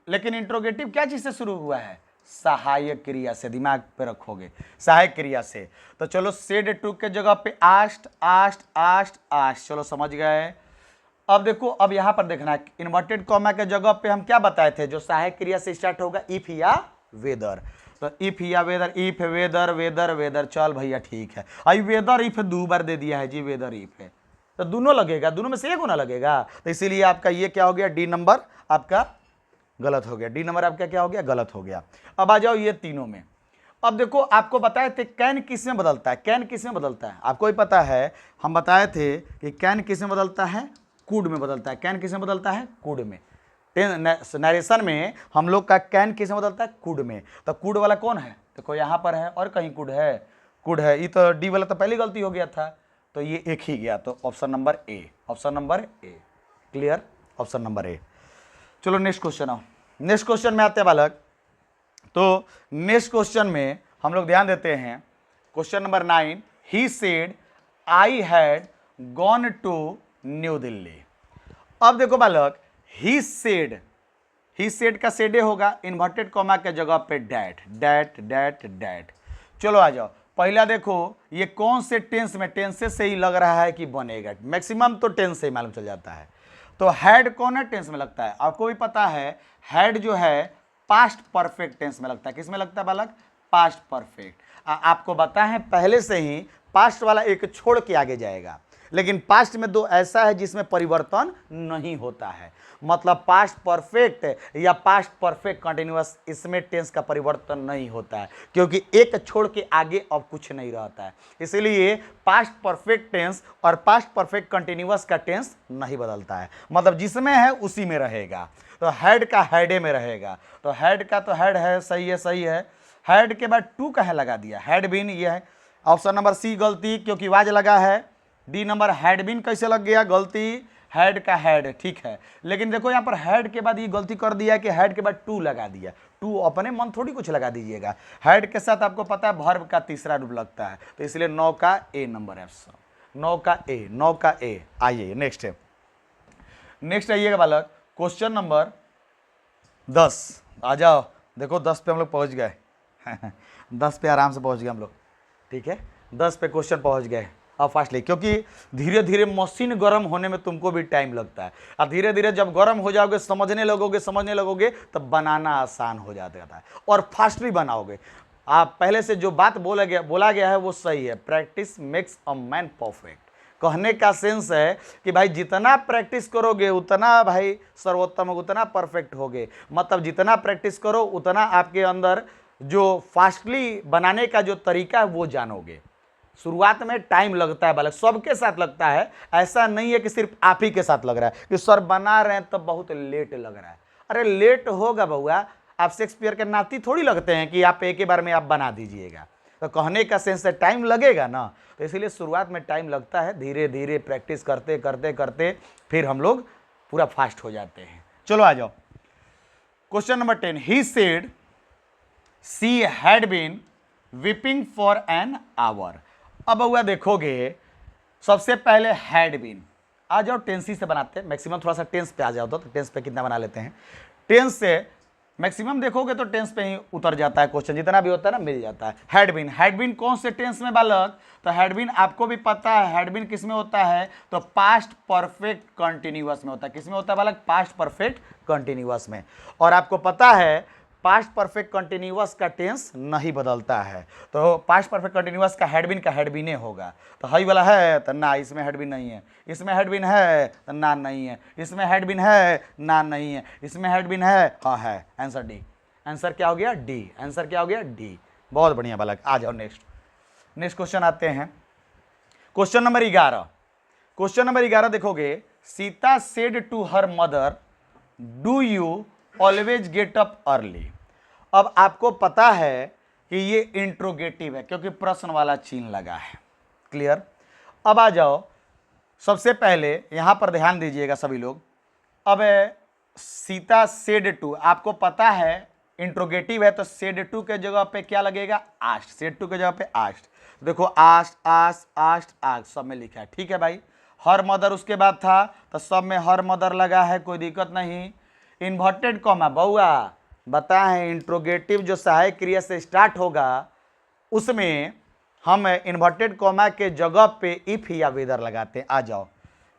लेकिन इंट्रोगेटिव क्या चीज से शुरू हुआ है? सहायक क्रिया से, दिमाग पे रखोगे, सहायक क्रिया से। तो चलो सेड टू के जगह पे आस्ट आस्ट आस्ट आस्ट, चलो समझ गए। अब देखो, अब यहां पर देखना है, इन्वर्टेड कॉमा के जगह पे हम क्या बताए थे, जो सहायक क्रिया से स्टार्ट होगा, इफ या वेदर। तो इफ या whether, if whether whether whether, चल भैया ठीक है। आई वेदर इफ 2 बार दे दिया है जी, वेदर इफ है तो दोनों लगेगा, दोनों में से एक होना लगेगा। तो इसीलिए आपका ये क्या हो गया, डी नंबर आपका गलत हो गया, डी नंबर आपका क्या हो गया, गलत हो गया। अब आ जाओ ये तीनों में। अब देखो, आपको बताए थे कैन किस में बदलता है, कैन किस में बदलता है, आपको ही पता है। हम बताए थे कि कैन किस में बदलता है, कुड में बदलता है। कैन किस में बदलता है, कुड में। नरेशन में हम लोग का कैन किस में बदलता है, कुड में। तो कुड वाला कौन है, देखो यहाँ पर है, और कहीं कुड है, कुड है। ये तो डी वाला तो पहली गलती हो गया था, तो ये एक ही गया, तो option number A, option number A, clear, option number A. चलो नेक्स्ट क्वेश्चन आओ, नेक्स्ट क्वेश्चन में आते हैं बालक। तो नेक्स्ट क्वेश्चन में हम लोग ध्यान देते हैं, question number 9, he said I had gone to New Delhi. अब देखो बालक, ही सेड का सेडे होगा, इन्वर्टेड कॉमा के जगह पे डैट डैट डैट डैट। चलो आ जाओ, पहला देखो ये कौन से टेंस में, टेंसेस से ही लग रहा है कि बनेगा, मैक्सिमम तो टेंस से ही मालूम चल जाता है। तो हैड कौन है, टेंस में लगता है, आपको भी पता है। हैड जो है पास्ट परफेक्ट टेंस में लगता है, किस में लगता है बालक, पास्ट परफेक्ट। आपको बता है पहले से ही, पास्ट वाला एक छोड़ के आगे जाएगा, लेकिन पास्ट में दो ऐसा है जिसमें परिवर्तन नहीं होता है। मतलब पास्ट परफेक्ट या पास्ट परफेक्ट कंटिन्यूअस, इसमें टेंस का परिवर्तन नहीं होता है, क्योंकि एक छोड़ के आगे अब कुछ नहीं रहता है। इसलिए पास्ट परफेक्ट टेंस और पास्ट परफेक्ट कंटिन्यूअस का टेंस नहीं बदलता है, मतलब जिसमें है उसी में रहेगा। तो हैड का हैडे में रहेगा, तो हैड का तो हैड है, सही है, सही है। हैड के बाद टू कहाँ लगा दिया, हैड बीन, ये है ऑप्शन नंबर सी गलती, क्योंकि वाज लगा है। डी नंबर हैड बीन कैसे लग गया, गलती, हैड का हैड, ठीक है। लेकिन देखो यहाँ पर हैड के बाद ये गलती कर दिया कि हैड के बाद टू लगा दिया। टू अपने मन थोड़ी कुछ लगा दीजिएगा, हैड के साथ आपको पता है वर्ब का तीसरा रूप लगता है, तो इसलिए 9 का ए नंबर है, 9 का ए, 9 का ए। आइए नेक्स्ट है, नेक्स्ट आइएगा बालक, क्वेश्चन नंबर 10 आ जाओ। देखो 10 पे हम लोग पहुँच गए 10 पे आराम से पहुँच गए हम लोग, ठीक है, 10 पे क्वेश्चन पहुँच गए। अब फास्टली, क्योंकि धीरे धीरे मशीन गर्म होने में तुमको भी टाइम लगता है, और धीरे धीरे जब गर्म हो जाओगे, समझने लगोगे तब बनाना आसान हो जाता है, और फास्टली बनाओगे। आप पहले से जो बात बोला गया है वो सही है, practice makes a man perfect. कहने का सेंस है कि भाई जितना प्रैक्टिस करोगे उतना भाई सर्वोत्तम, उतना परफेक्ट होगे। मतलब जितना प्रैक्टिस करो उतना आपके अंदर जो फास्टली बनाने का जो तरीका है वो जानोगे। शुरुआत में टाइम लगता है बालक, सबके साथ लगता है, ऐसा नहीं है कि सिर्फ आप ही के साथ लग रहा है कि सर बना रहे हैं तब बहुत लेट लग रहा है। अरे लेट होगा बउआ, आप शेक्सपियर के नाती थोड़ी लगते हैं कि आप एक ही बार में आप बना दीजिएगा। तो कहने का सेंस है टाइम लगेगा ना, तो इसीलिए शुरुआत में टाइम लगता है, धीरे धीरे प्रैक्टिस करते करते करते फिर हम लोग पूरा फास्ट हो जाते हैं। चलो आ जाओ, question number 10, he said she had been weeping for an hour. अब हुआ देखोगे, सबसे पहले हैड बीन, आ जाओ टेंस ही से बनाते हैं, मैक्सिमम थोड़ा सा टेंस पे आ जाओ, तो टेंस पे कितना बना लेते हैं। टेंस से मैक्सिमम देखोगे तो टेंस पे ही उतर जाता है क्वेश्चन, जितना भी होता है ना मिल जाता है। हैड बीन कौन से टेंस में बालक, तो हैड बीन आपको भी पता है, हैड बीन किस में होता है, तो पास्ट परफेक्ट कंटिन्यूअस में होता है। किस में होता है बालक, पास्ट परफेक्ट कंटिन्यूअस में। और आपको पता है पास्ट परफेक्ट कंटिन्यूअस का टेंस नहीं बदलता है, तो पास्ट परफेक्ट कंटिन्यूअस का हैडबिन होगा। तो हई वाला है तो ना, इसमें हैडबिन नहीं है, इसमें हैडबिन है तो ना नहीं है, इसमें हैडबिन है ना नहीं है, इसमें हैडबिन है, हाँ है। आंसर डी, आंसर क्या हो गया, डी, आंसर क्या हो गया, डी। बहुत बढ़िया बालक, आ जाओ नेक्स्ट क्वेश्चन आते हैं, क्वेश्चन नंबर 11। क्वेश्चन नंबर 11 देखोगे, Sita said to her mother do you always get up early. अब आपको पता है कि ये इंट्रोगेटिव है क्योंकि प्रश्न वाला चिन्ह लगा है, क्लियर। अब आ जाओ, सबसे पहले यहां पर ध्यान दीजिएगा सभी लोग। अब सीता सेड टू, आपको पता है इंट्रोगेटिव है तो सेड टू के जगह पे क्या लगेगा, आस्ट, सेड टू के जगह पे आस्ट। देखो आस्ट आस्ट आस्ट आस्ट सब में लिखा है, ठीक है भाई। हर मदर उसके बाद था तो सब में हर मदर लगा है, कोई दिक्कत नहीं। इन्वर्टेड कॉमा बउआ बताएं, इंट्रोगेटिव जो सहायक क्रिया से स्टार्ट होगा उसमें हम इन्वर्टेड कॉमा के जगह पे इफ या वेदर लगाते हैं। आ जाओ,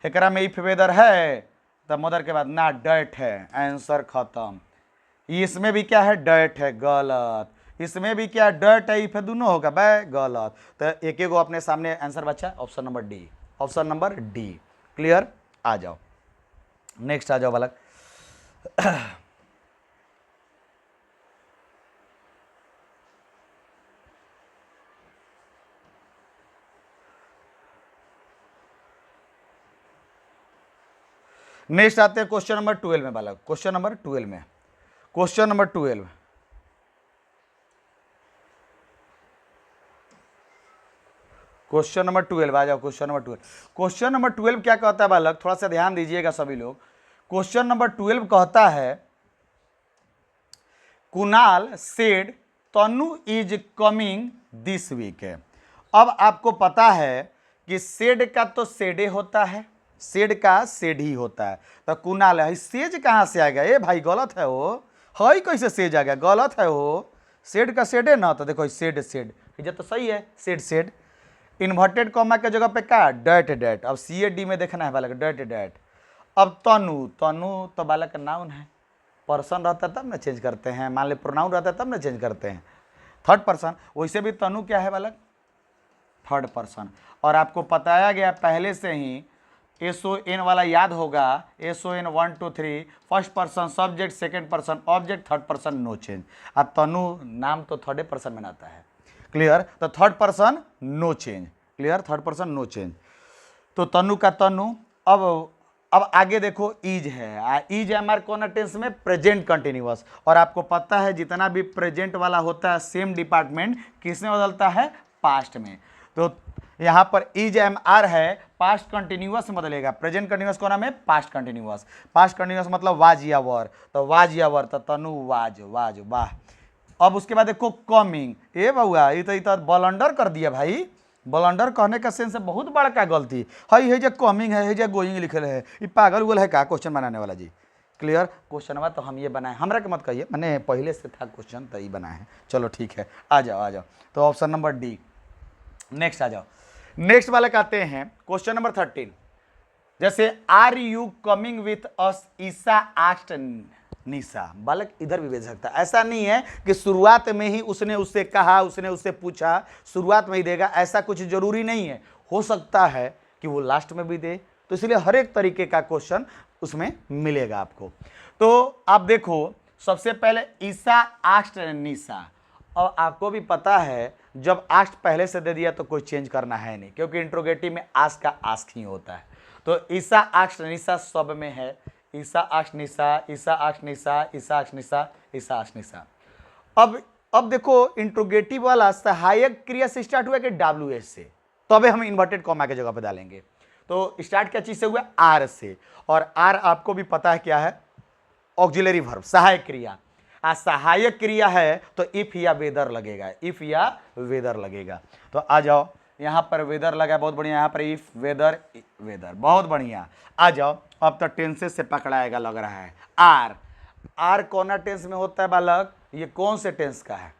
एकरा में इफ वेदर है तब मदर के बाद ना डैट है, आंसर खत्म। इसमें भी क्या है, डैट है, गलत। इसमें भी क्या डैट है, इफ है, दोनों होगा भाई, गलत। तो एक एक अपने सामने आंसर बचा, option number D, option number D. Clear, आ जाओ नेक्स्ट, आ जाओ बालक। नेक्स्ट आते हैं क्वेश्चन नंबर 12 में बालक, क्वेश्चन नंबर 12 में, क्वेश्चन नंबर 12, क्वेश्चन नंबर 12 आ जाओ। क्वेश्चन नंबर 12, क्वेश्चन नंबर 12 क्या कहता है बालक, थोड़ा सा ध्यान दीजिएगा सभी लोग। क्वेश्चन नंबर 12 कहता है Kunal said Tanu is coming this week है। अब आपको पता है कि सेड का तो सेडे होता है, सेड का सेड ही होता है, तो कुणाल है, सेज कहाँ से आ गया, ए भाई गलत है वो, हई कैसे सेज आ गया, गलत है वो, सेड का सेड है ना, तो देखो सेड सेड ये तो सही है, सेड सेड। इन्वर्टेड कॉमा के जगह पे क्या, डैट डैट, अब सी ए डी में देखना है बालक, डैट डैट। अब तनु, तनु तो बालक का नाउन है, पर्सन रहता है तब ना चेंज करते हैं, मान ली प्रोनाउन रहता है तब ना चेंज करते हैं, थर्ड पर्सन। वैसे भी तनु क्या है बालक, थर्ड पर्सन। और आपको बताया गया पहले से ही, SON वाला याद होगा, SON 1 2 3, first person subject, second person object, third person no change. अब तनु नाम तो थर्ड पर्सन में आता है, क्लियर, तो third person no change, clear, third person no change. तो तनु का तनु। अब आगे देखो इज है, इज हमारे कौन टेंस में, प्रेजेंट कंटिन्यूअस। और आपको पता है जितना भी प्रेजेंट वाला होता है सेम डिपार्टमेंट किस में बदलता है, पास्ट में। तो यहाँ पर इज एम आर है, पास्ट कंटिन्यूअस में बदलेगा, प्रेजेंट कंटिन्यूअस कौन है, पास्ट कंटिन्यूअस। पास्ट कंटिन्यूअस मतलब वाज या वर, तो वाज या वर, तो तनु वाज, वाज, वाह। अब उसके बाद देखो कमिंग, ए बउआ ये तो ब्लंडर कर दिया भाई, ब्लंडर कहने का सेंस है बहुत बड़का गलती है जो कमिंग है जो गोइंग लिखल है, ये पागल उगल है का क्वेश्चन बनाने वाला जी। क्लियर, क्वेश्चन तो हम ये बनाए, हमरा के मत कहिए, मैंने पहले से था क्वेश्चन तो ये बनाए हैं, चलो ठीक है, आ जाओ आ जाओ। तो ऑप्शन नंबर डी। नेक्स्ट आ जाओ, नेक्स्ट वाले कहते हैं क्वेश्चन नंबर 13, जैसे are you coming with us, Isa asked Nisha. बालक इधर भी भेज सकता है, ऐसा नहीं है कि शुरुआत में ही उसने उससे कहा, उसने उससे पूछा, शुरुआत में ही देगा, ऐसा कुछ जरूरी नहीं है, हो सकता है कि वो लास्ट में भी दे, तो इसलिए हर एक तरीके का क्वेश्चन उसमें मिलेगा आपको। तो आप देखो सबसे पहले ईसा आस्क्ड निशा, और आपको भी पता है जब आस्क्ड पहले से दे दिया तो कोई चेंज करना है नहीं, क्योंकि इंट्रोगेटिव में आस्क का आस्क ही होता है। तो ईसा आस्क्ड निशा सब में है, ईसा आस्क्ड निशा, ईसा आस्क्ड निशा, ईसा आस्क्ड निशा, ईसा आस्क्ड निशा। अब देखो इंट्रोगेटिव वाला सहायक क्रिया से स्टार्ट हुआ कि WS से, तबे हम इन्वर्टेड कॉमा के जगह पे डालेंगे। तो स्टार्ट क्या चीज से हुआ, आर से, और आर आपको भी पता है क्या है, ऑक्सिलरी वर्ब, सहायक क्रिया। सहायक क्रिया है तो इफ या वेदर लगेगा, इफ या वेदर लगेगा। तो आ जाओ, यहाँ पर वेदर लगा, बहुत बढ़िया, यहाँ पर इफ वेदर, वेदर, बहुत बढ़िया। आ जाओ, अब तो टेंसेस से पकड़ाएगा लग रहा है। आर, आर कौन टेंस में होता है बालक, ये कौन से टेंस का है,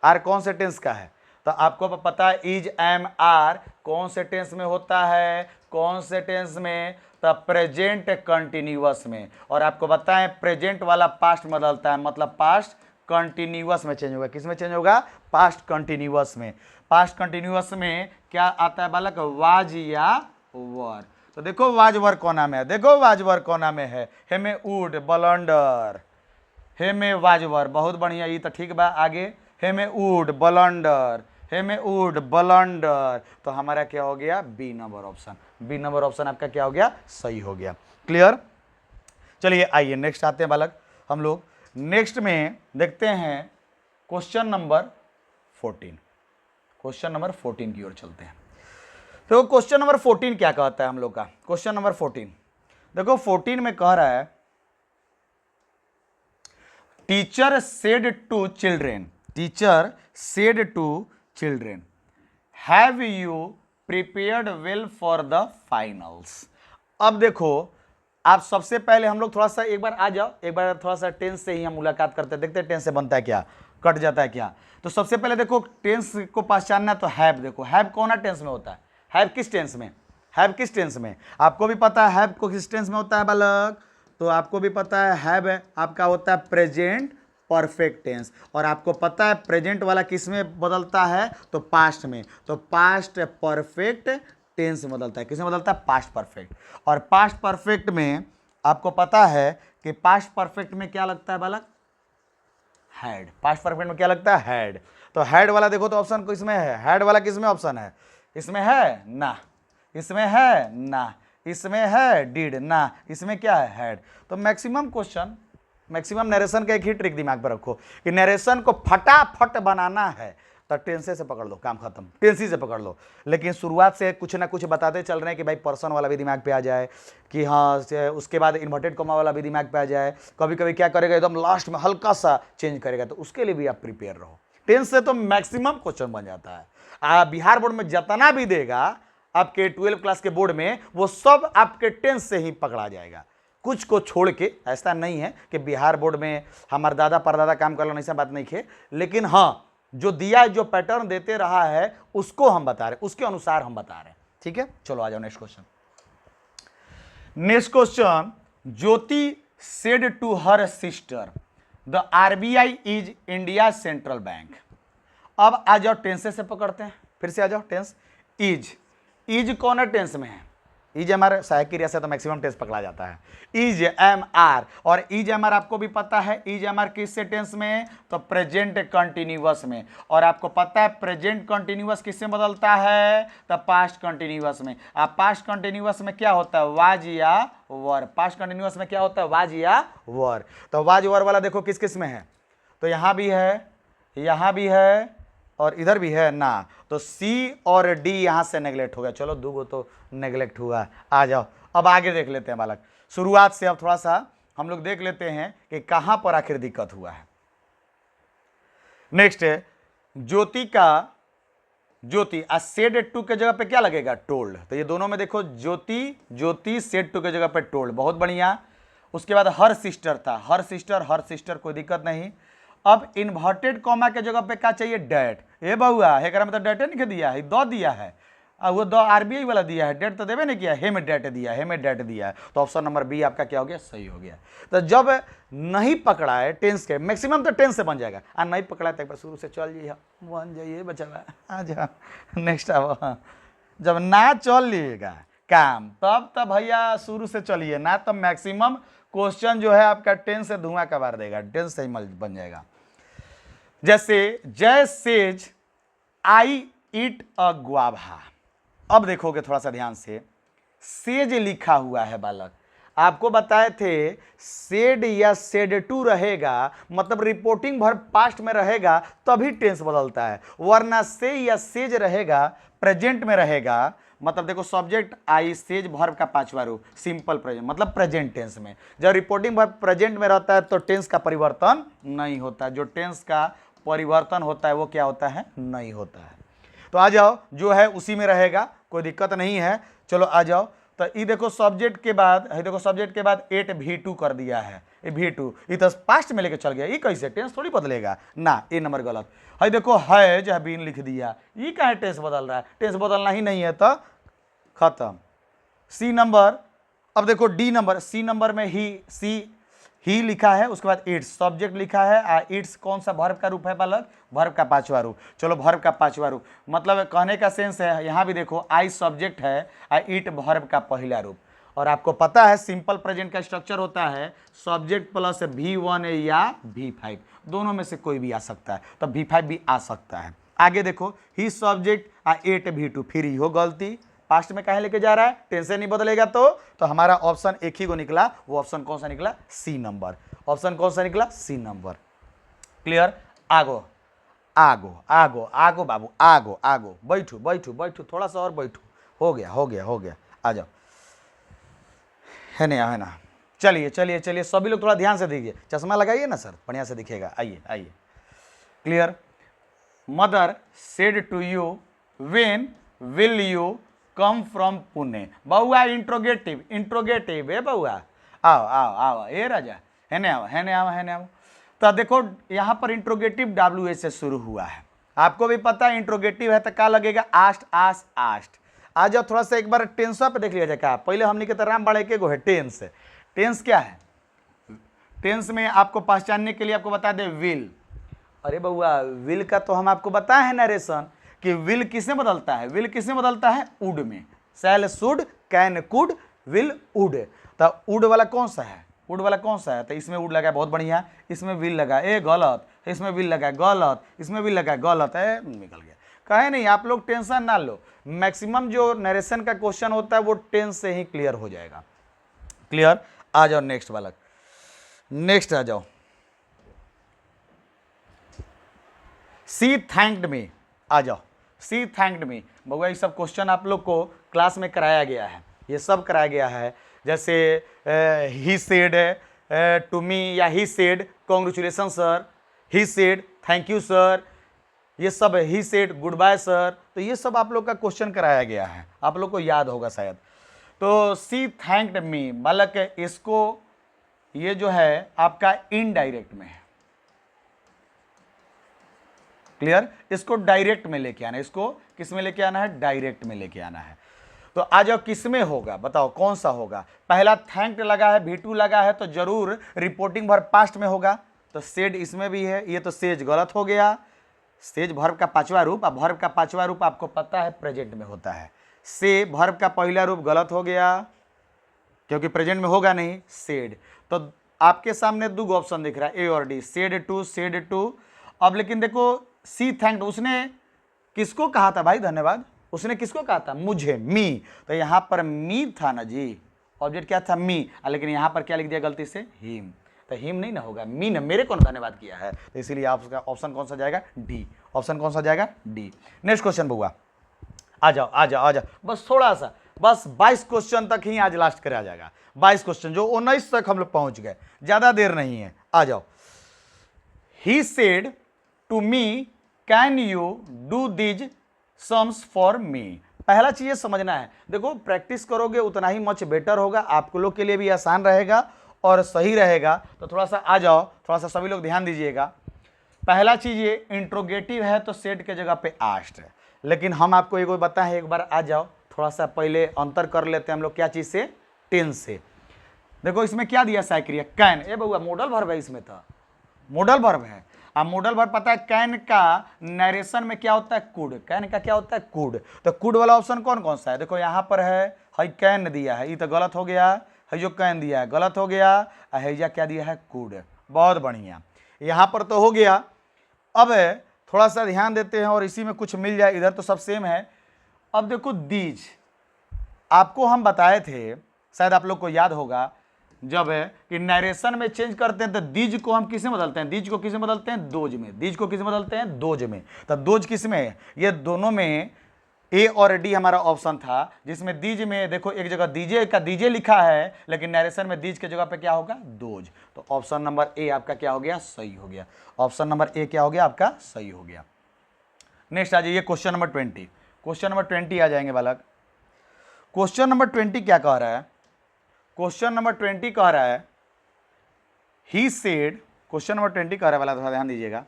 आर कौन से टेंस का है, तो आपको पता है इज एम आर कौन से टेंस में होता है, कौन से टेंस में, तो प्रेजेंट कंटिन्यूअस में। और आपको बताएं प्रेजेंट वाला पास्ट बदलता है, मतलब पास्ट कंटिन्यूअस में चेंज होगा, किस में चेंज होगा, पास्ट कंटिन्यूअस में। पास्ट कंटिन्यूअस में क्या आता है बालक, वाज या वर। तो देखो वाज वर कोना में है, देखो वाज वर कोना में है, हेमे वुड ब्लंडर, हेमे वाज वर, बहुत बढ़िया, ये तो ठीक बा। आगे हेमे वुड ब्लंडर, हेमे वुड ब्लंडर, तो हमारा क्या हो गया, B number option, B number option आपका क्या हो गया, सही हो गया। क्लियर, चलिए आइए नेक्स्ट आते हैं बालक, हम लोग नेक्स्ट में देखते हैं क्वेश्चन नंबर 14, क्वेश्चन नंबर 14 की ओर चलते हैं। तो क्वेश्चन नंबर 14 क्या कहता है हम लोग का, क्वेश्चन नंबर 14 देखो, 14 में कह रहा है teacher said to children, teacher said to children, have you prepared well for the finals. अब देखो, आप सबसे पहले हम लोग थोड़ा सा एक बार आ जाओ, एक बार थोड़ा सा टेंस से ही हम मुलाकात करते हैं, देखते हैं टेंस से बनता है क्या, कट जाता है क्या। तो सबसे पहले देखो टेंस को पहचानना, तो हैव देखो, हैव कौन टेंस में होता है, हैव किस टेंस में, हैव किस टेंस में, आपको भी पता है हैव को किस टेंस में होता है बालक, तो आपको भी पता है हैव आपका होता है प्रेजेंट परफेक्ट टेंस, और आपको पता है प्रेजेंट वाला किस में बदलता है, तो पास्ट में, तो पास्ट परफेक्ट टेंस में बदलता है, किस में बदलता है, पास्ट परफेक्ट। और पास्ट परफेक्ट में आपको पता है कि पास्ट परफेक्ट में क्या लगता है बालक, हैड, पास्ट परफेक्ट में क्या लगता है, हैड। तो हैड वाला देखो तो ऑप्शन किसमें है, हैड वाला किसमें ऑप्शन है, इसमें है ना, इसमें है ना, इसमें है डिड ना, इसमें क्या है, हैड। तो मैक्सिमम क्वेश्चन, मैक्सिमम नरेशन का एक ही ट्रिक दिमाग पर रखो कि नरेशन को फटाफट बनाना है तो टेंसे से पकड़ लो, काम खत्म, टेंसी से पकड़ लो। लेकिन शुरुआत से कुछ ना कुछ बताते चल रहे हैं कि भाई पर्सन वाला भी दिमाग पे आ जाए, कि हाँ उसके बाद इन्वर्टेड कॉमा वाला भी दिमाग पे आ जाए, कभी कभी क्या करेगा एकदम लास्ट में हल्का सा चेंज करेगा, तो उसके लिए भी आप प्रिपेयर रहो। टेंस से तो मैक्सिमम क्वेश्चन बन जाता है। बिहार बोर्ड में जितना भी देगा आपके 12 क्लास के बोर्ड में, वो सब आपके टेंस से ही पकड़ा जाएगा, कुछ को छोड़ के। ऐसा नहीं है कि बिहार बोर्ड में हमारे दादा परदादा काम कर लो, ऐसा बात नहीं है, लेकिन हाँ जो दिया, जो पैटर्न देते रहा है उसको हम बता रहे, उसके अनुसार हम बता रहे हैं, ठीक है। चलो आ जाओ next question. Next question, Jyoti said to her sister the RBI is India central bank. अब आ जाओ टेंस से पकड़ते हैं, फिर से आ जाओ टेंस। इज, इज कौन है टेंस में है, इज हमारे सहायक क्रिया से तो मैक्सिमम टेंस पकड़ा जाता है, इज एम आर। और इज एम आर आपको भी पता है, इज एम आर किससे टेंस में, तो प्रेजेंट कंटिन्यूअस में। और आपको पता है प्रेजेंट कंटिन्यूअस किससे बदलता है, तो पास्ट कंटिन्यूअस में। आप पास्ट कंटिन्यूअस में क्या होता है, वाज या वर, पास्ट कंटिन्यूअस में क्या होता है, वाज या वर। तो वाज वर वाला देखो किस किस में है, तो यहां भी है, यहां भी है, और इधर भी है ना, तो सी और डी यहां से नेगलेक्ट हो गया। चलो दो तो नेगलेक्ट हुआ। आ जाओ अब आगे देख लेते हैं बालक, शुरुआत से अब थोड़ा सा हम लोग देख लेते हैं कि कहां पर आखिर दिक्कत हुआ है। नेक्स्ट है ज्योति का, ज्योति सेड टू के जगह पे क्या लगेगा, टोल्ड। तो ये दोनों में देखो ज्योति, ज्योति सेड टू के जगह पे टोल्ड, बहुत बढ़िया। उसके बाद हर सिस्टर था, हर सिस्टर, हर सिस्टर, कोई दिक्कत नहीं। अब इन्वर्टेड कॉमा के जगह पे क्या चाहिए, डेट। ए बहुआ हे मतलब डेटे नहीं दिया है, दो दिया है, वो दो आरबीआई वाला दिया है, डेट तो देवे नहीं किया, हे में डेट दिया है, हे में डेट दिया है। तो ऑप्शन नंबर बी आपका क्या हो गया, सही हो गया। तो जब नहीं पकड़ा है टेंस के, मैक्सिमम तो टेंस से बन जाएगा, और नहीं पकड़ा है तो एक बार शुरू से चल जाइए, बन जाइए बच्चा। आ जा नेक्स्ट आओ। जब ना चल लिएगा काम तब भैया शुरू से चलिए, ना तो मैक्सिमम क्वेश्चन जो है आपका टेंस से धुआं का मार देगा, टेंस से ही बन जाएगा। जैसे जय says I eat a guava. अब देखोगे थोड़ा सा ध्यान से, सेज लिखा हुआ है बालक, आपको बताए थे सेड या सेड टू रहेगा, मतलब रिपोर्टिंग वर्ब पास्ट में रहेगा तभी टेंस बदलता है, वरना से या सेज रहेगा प्रेजेंट में रहेगा, मतलब देखो सब्जेक्ट आई, सेज वर्ब का पांचवा रूप, सिंपल प्रेजेंट मतलब प्रेजेंट टेंस में। जब रिपोर्टिंग वर्ब प्रेजेंट में रहता है तो टेंस का परिवर्तन नहीं होता, जो टेंस का परिवर्तन होता है वो क्या होता है, नहीं होता है। तो आ जाओ, जो है उसी में रहेगा, कोई दिक्कत नहीं है। चलो आ जाओ, तो ये देखो सब्जेक्ट के बाद, देखो सब्जेक्ट के बाद एट V2 कर दिया है, ये V2 ये तो पास्ट में लेके चल गया, ये कैसे टेंस थोड़ी बदलेगा ना, ये नंबर गलत है। देखो है जो बीन लिख दिया, ये कहाँ टेंस बदल रहा है, टेंस बदलना ही नहीं है तो खत्म। सी नंबर, अब देखो डी नंबर, सी नंबर में ही लिखा है, उसके बाद इट्स सब्जेक्ट लिखा है, इट्स कौन सा वर्ब का रूप है बालक, वर्ब का पांचवा रूप। चलो वर्ब का पांचवा रूप मतलब कहने का सेंस है, यहां भी देखो आई सब्जेक्ट है, इट वर्ब का पहला रूप। और आपको पता है सिंपल प्रेजेंट का स्ट्रक्चर होता है सब्जेक्ट प्लस V1 या V5, दोनों में से कोई भी आ सकता है, तो V5 भी आ सकता है। आगे देखो ही सब्जेक्ट एट V2, फिर ही हो गलती, पास्ट में कहे लेके जा रहा है, टेंस नहीं बदलेगा तो हमारा ऑप्शन एक ही को निकला, वो ऑप्शन कौन सा निकला, सी नंबर। ऑप्शन कौन सा निकला, सी नंबर। क्लियर। आगो आगो आगो आगो बाबू, आगो आगो, बैठो बैठो बैठो, थोड़ा सा और बैठो, हो गया हो गया हो गया, आ जाओ, है ना, है ना। चलिए चलिए चलिए सभी लोग थोड़ा ध्यान से देखिए, चश्मा लगाइए ना सर, बढ़िया से दिखेगा। आइए आइए, clear. Mother said to you when will you come from Pune. बउआ इंट्रोगेटिव, इंट्रोगेटिव है बउआ, आओ आओ आओ, ए राजा हेने आओ हेने आओ हेने आओ। तो देखो यहाँ पर इंट्रोगेटिव WH से शुरू हुआ है, आपको भी पता है इंट्रोगेटिव है तो क्या लगेगा, आस्ट आस्ट आस्ट। आ जाओ थोड़ा सा एक बार टेंसा पे देख लिया जाए। क्या पहले हमने कहते राम बाड़े के गो है टेंस। टेंस क्या है, टेंस में आपको पहचानने के लिए आपको बता दे विल। अरे बउआ विल का तो हम आपको बताए हैं नरेशन कि विल किससे बदलता है, विल किससे बदलता है, उड में। शैल शुड कैन कुड विल उड। तो उड वाला कौन सा है, उड वाला कौन सा है, तो इसमें उड लगा बहुत बढ़िया, इसमें विल लगा ए गलत, इसमें विल लगा गलत, इसमें विल लगा गलत है, निकल गया। कहे नहीं, आप लोग टेंशन ना लो, मैक्सिमम जो नरेशन का क्वेश्चन होता है वो टेंस से ही क्लियर हो जाएगा। क्लियर। आ जाओ नेक्स्ट बालक, नेक्स्ट आ जाओ। सी थैंक्ड मी, आ जाओ। सी थैंक्ड मी, बउआ ये सब क्वेश्चन आप लोग को क्लास में कराया गया है, ये सब कराया गया है। जैसे ही सेड टू मी या he said congratulation sir, he said thank you sir, ये सब he said goodbye sir. तो ये सब आप लोग का क्वेश्चन कराया गया है, आप लोग को याद होगा शायद। तो सी थैंक्ड मी बालक, इसको ये जो है आपका इनडायरेक्ट में है। क्लियर। इसको डायरेक्ट में लेके आना है, इसको किस में लेके आना है, डायरेक्ट में लेके आना है। तो आ जाओ किस में होगा, बताओ कौन सा होगा। पहला थैंक्ड लगा है, V2 लगा है, तो जरूर रिपोर्टिंग वर्ब पास्ट में होगा। तो सेड इसमें भी है, ये तो सेज गलत हो गया। सेज वर्ब का पांचवा रूप, अब वर्ब का पांचवा रूप आपको पता है प्रेजेंट में होता है। से वर्ब का पहला रूप गलत हो गया क्योंकि प्रेजेंट में होगा नहीं, सेड। तो आपके सामने दो ऑप्शन दिख रहा है, ए और D, said to said to. अब लेकिन देखो सी थैंक्ड उसने किसको कहा था भाई, धन्यवाद, उसने किसको कहा था, मुझे, मी। तो यहाँ पर मी था ना जी, ऑब्जेक्ट क्या था, मी, लेकिन यहाँ पर क्या लिख दिया गलती से, हिम। तो हिम नहीं ना होगा, मी ने मेरे को धन्यवाद किया है। तो इसीलिए आपका ऑप्शन कौन सा जाएगा, डी। ऑप्शन कौन सा जाएगा, डी। नेक्स्ट क्वेश्चन बउआ, आ जाओ आ जाओ आ जाओ, बस थोड़ा सा, बस 22 क्वेश्चन तक ही आज लास्ट करा जाएगा। 22 क्वेश्चन, जो 19 तक हम लोग पहुंच गए, ज्यादा देर नहीं है। आ जाओ। He said to me can you do these sums for me. पहला चीज समझना है, देखो प्रैक्टिस करोगे उतना ही मच बेटर होगा, आप लोग के लिए भी आसान रहेगा और सही रहेगा। तो थोड़ा सा आ जाओ, थोड़ा सा सभी लोग ध्यान दीजिएगा। पहला चीज ये इंट्रोगेटिव है तो सेड के जगह पे आस्ट है, लेकिन हम आपको एक बताएं, एक बार आ जाओ, थोड़ा सा पहले अंतर कर लेते हैं हम लोग, क्या चीज से, टेंस से। देखो इसमें क्या दिया साइक्रिया, कैन, ए बउआ मॉडल वर्ब है, इसमें था मॉडल वर्ब है। अब मॉडल वर्ब पता है, कैन का नरेशन में क्या होता है, कुड। कैन का क्या होता है, कुड। तो कुड वाला ऑप्शन कौन कौन सा है, देखो यहाँ पर है, हई कैन दिया है, ये तो गलत हो गया, है जो कैन दिया है गलत हो गया, हैजा क्या दिया है, कुड। बहुत बढ़िया, यहाँ पर तो हो गया। अब थोड़ा सा ध्यान देते हैं और इसी में कुछ मिल जाए, इधर तो सब सेम है। अब देखो दीज, आपको हम बताए थे, शायद आप लोग को याद होगा, जब है कि नरेशन में चेंज करते हैं तो दीज को हम किस में बदलते हैं, दीज को किस में बदलते हैं, दोज में। दीज को किस में बदलते हैं, दोज में। तो दोज किस में है, ये दोनों में ए और डी हमारा ऑप्शन था, जिसमें दीज में देखो एक जगह दीजे का दीजे लिखा है, लेकिन नरेशन में दीज के जगह पे क्या होगा, दोज। तो ऑप्शन नंबर ए आपका क्या हो गया, सही हो गया। ऑप्शन नंबर ए क्या हो गया आपका, सही हो गया। नेक्स्ट आ जाइए क्वेश्चन नंबर 20। क्वेश्चन नंबर 20 आ जाएंगे बालक। क्वेश्चन नंबर 20 क्या कह रहा है, क्वेश्चन नंबर 20 कह रहा है, ही सेड, क्वेश्चन नंबर 20 कह रहा है वाला, थोड़ा ध्यान दीजिएगा।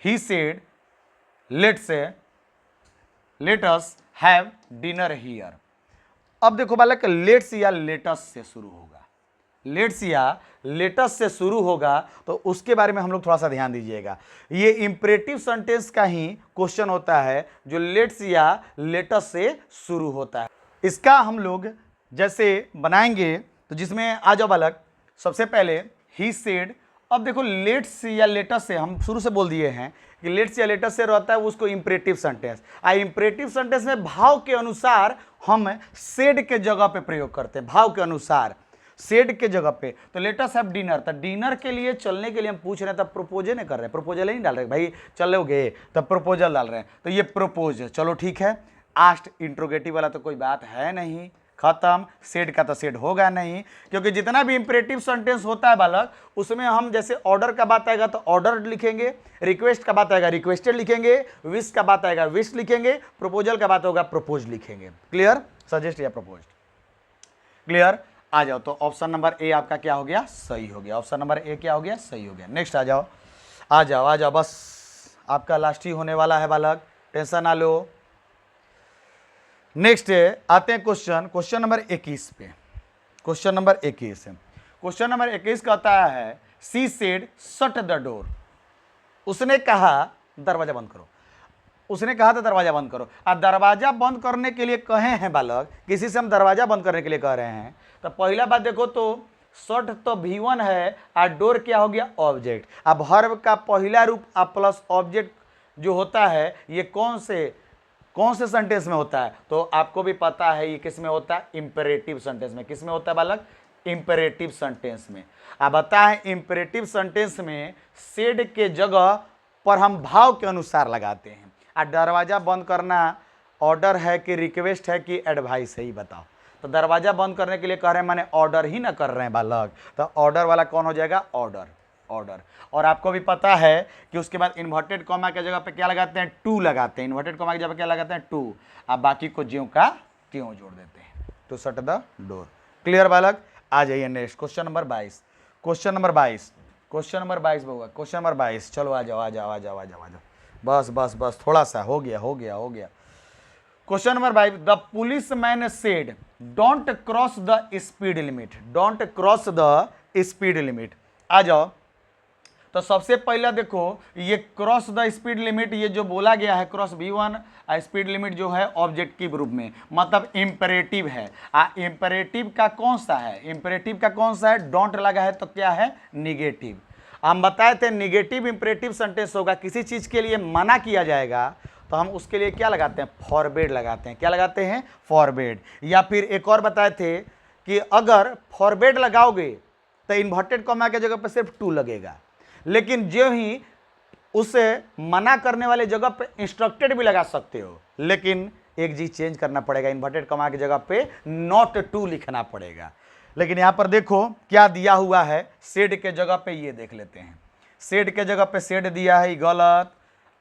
He said let us have dinner here. अब देखो बालक, लेट्स या लेटस से शुरू होगा, लेट्स या लेटस से शुरू होगा, तो उसके बारे में हम लोग थोड़ा सा ध्यान दीजिएगा। ये इंपरेटिव सेंटेंस का ही क्वेश्चन होता है जो लेट्स या लेटस से शुरू होता है। इसका हम लोग जैसे बनाएंगे, तो जिसमें आ जाओ बालक, सबसे पहले ही सेड। अब देखो लेट्स या लेटस से हम शुरू से बोल दिए हैं कि लेट्स या लेटस से रहता है उसको इंपरेटिव सेंटेंस। इंपरेटिव सेंटेंस में भाव के अनुसार हम सेड के जगह पे प्रयोग करते हैं, भाव के अनुसार सेड के जगह पे। तो लेटस हैव डिनर, तो डिनर के लिए चलने के लिए हम पूछ रहे हैं, तब प्रोपोजल नहीं कर रहे हैं, प्रोपोजल नहीं डाल रहे भाई, चलोगे तब प्रोपोजल डाल रहे हैं, तो ये प्रोपोज, चलो ठीक है। आस्ट इंट्रोगेटिव वाला तो कोई बात है नहीं, खत्म। सेड का तो सेड होगा नहीं, क्योंकि जितना भी इंपरेटिव सेंटेंस होता है बालक, उसमें हम जैसे ऑर्डर का बात आएगा तो ऑर्डर लिखेंगे, रिक्वेस्ट का बात आएगा रिक्वेस्टेड लिखेंगे, विश का बात आएगा विश लिखेंगे, प्रपोजल का बात होगा प्रपोज लिखेंगे। क्लियर? सजेस्ट या प्रपोज। क्लियर? आ जाओ, तो ऑप्शन नंबर ए आपका क्या हो गया? सही हो गया। ऑप्शन नंबर ए क्या हो गया? सही हो गया। नेक्स्ट आ जाओ, आ जाओ, आ जाओ, बस आपका लास्ट ही होने वाला है बालक, टेंशन ना लो। नेक्स्ट आते हैं क्वेश्चन नंबर 21 पे। क्वेश्चन नंबर 21 है। क्वेश्चन नंबर 21 कहता है she said shut the door. उसने कहा दरवाजा बंद करो। उसने कहा था दरवाजा बंद करो। अब दरवाजा बंद करने के लिए कहे हैं बालक, किसी से हम दरवाजा बंद करने के लिए कह रहे हैं, तो पहला बात देखो तो शट तो V1 है और डोर क्या हो गया? ऑब्जेक्ट। अब वर्ब का पहला रूप प्लस ऑब्जेक्ट जो होता है ये कौन से सेंटेंस में होता है? तो आपको भी पता है ये किस में होता है? इंपेरेटिव सेंटेंस में। किस में होता है बालक? इंपेरेटिव सेंटेंस में। अब बता है इंपेरेटिव सेंटेंस में सेड के जगह पर हम भाव के अनुसार लगाते हैं। और दरवाजा बंद करना ऑर्डर है कि रिक्वेस्ट है कि एडवाइस है, ही बताओ। तो दरवाजा बंद करने के लिए कह रहे हैं, माने ऑर्डर ही ना कर रहे हैं बालक, तो ऑर्डर वाला कौन हो जाएगा? ऑर्डर। ऑर्डर। और आपको भी पता है कि उसके बाद इन्वर्टेड कॉमा के जगह पे क्या लगाते हैं? टू लगाते हैं। इन्वर्टेड कॉमा की जगह पे क्या लगाते हैं? टू। अब बाकी को ज्यों का त्यों जोड़ देते हैं। To shut the door. Clear बालक? आ जाइए next question number 22। Question number 22 बहुआ। क्वेश्चन नंबर 22, चलो आ जाओ, आ जाओ, आ जाओ, आ जाओ, आ जाओ। बस थोड़ा सा हो गया। Question number 22, the policeman said don't cross the speed limit. Don't cross the speed limit. आ जाओ, तो सबसे पहला देखो ये क्रॉस द स्पीड लिमिट, ये जो बोला गया है क्रॉस V1 स्पीड लिमिट जो है ऑब्जेक्टिव रूप में, मतलब इंपेरेटिव है। इंपेरेटिव का कौन सा है? इंपेरेटिव का कौन सा है? डोंट लगा है तो क्या है? निगेटिव। हम बताए थे निगेटिव इंपेरेटिव सेंटेंस होगा, किसी चीज के लिए मना किया जाएगा तो हम उसके लिए क्या लगाते हैं? फॉरबेड लगाते हैं। क्या लगाते हैं? फॉरबेड। या फिर एक और बताए थे कि अगर फॉरबेड लगाओगे तो इन्वर्टेड कॉमा के जगह पर सिर्फ टू लगेगा, लेकिन जो ही उसे मना करने वाले जगह पे इंस्ट्रक्टेड भी लगा सकते हो, लेकिन एक चीज चेंज करना पड़ेगा, इन्वर्टेड कॉमा की जगह पे नॉट टू लिखना पड़ेगा। लेकिन यहां पर देखो क्या दिया हुआ है, सेड के जगह पे, ये देख लेते हैं। सेड के जगह पे सेड दिया है, गलत।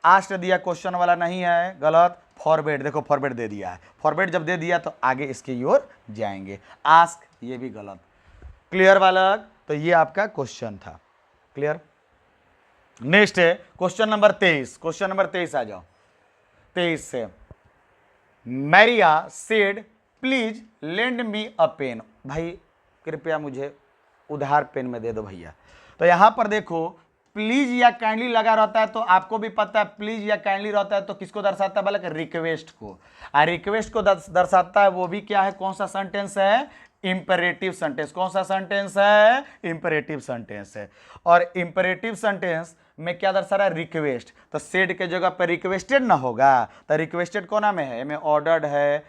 आस्ट दिया, क्वेश्चन वाला नहीं है, गलत। फॉरबेड, देखो फॉरबेड दे दिया है। फॉरबेड जब दे दिया तो आगे इसकी ओर जाएंगे। आस्क, ये भी गलत। क्लियर बालक? तो ये आपका क्वेश्चन था। क्लियर? नेक्स्ट है क्वेश्चन नंबर 23। क्वेश्चन नंबर 23 आ जाओ। 23 से Maria said please lend me a pen. भाई कृपया मुझे उधार पेन में दे दो भैया। तो यहां पर देखो प्लीज या काइंडली लगा रहता है, तो आपको भी पता है प्लीज या काइंडली रहता है तो किसको दर्शाता है बालक? रिक्वेस्ट को। रिक्वेस्ट को दर्शाता है, वो भी क्या है? कौन सा सेंटेंस है? Imperative sentence. कौन सा सेंटेंस है? इंपेरेटिव सेंटेंस है। और इंपेरेटिव सेंटेंस में क्या दर्शा रहा है? रिक्वेस्ट। तो सेड के जगह पर रिक्वेस्टेड ना होगा, तो रिक्वेस्टेड कोना में है? में ऑर्डर्ड है,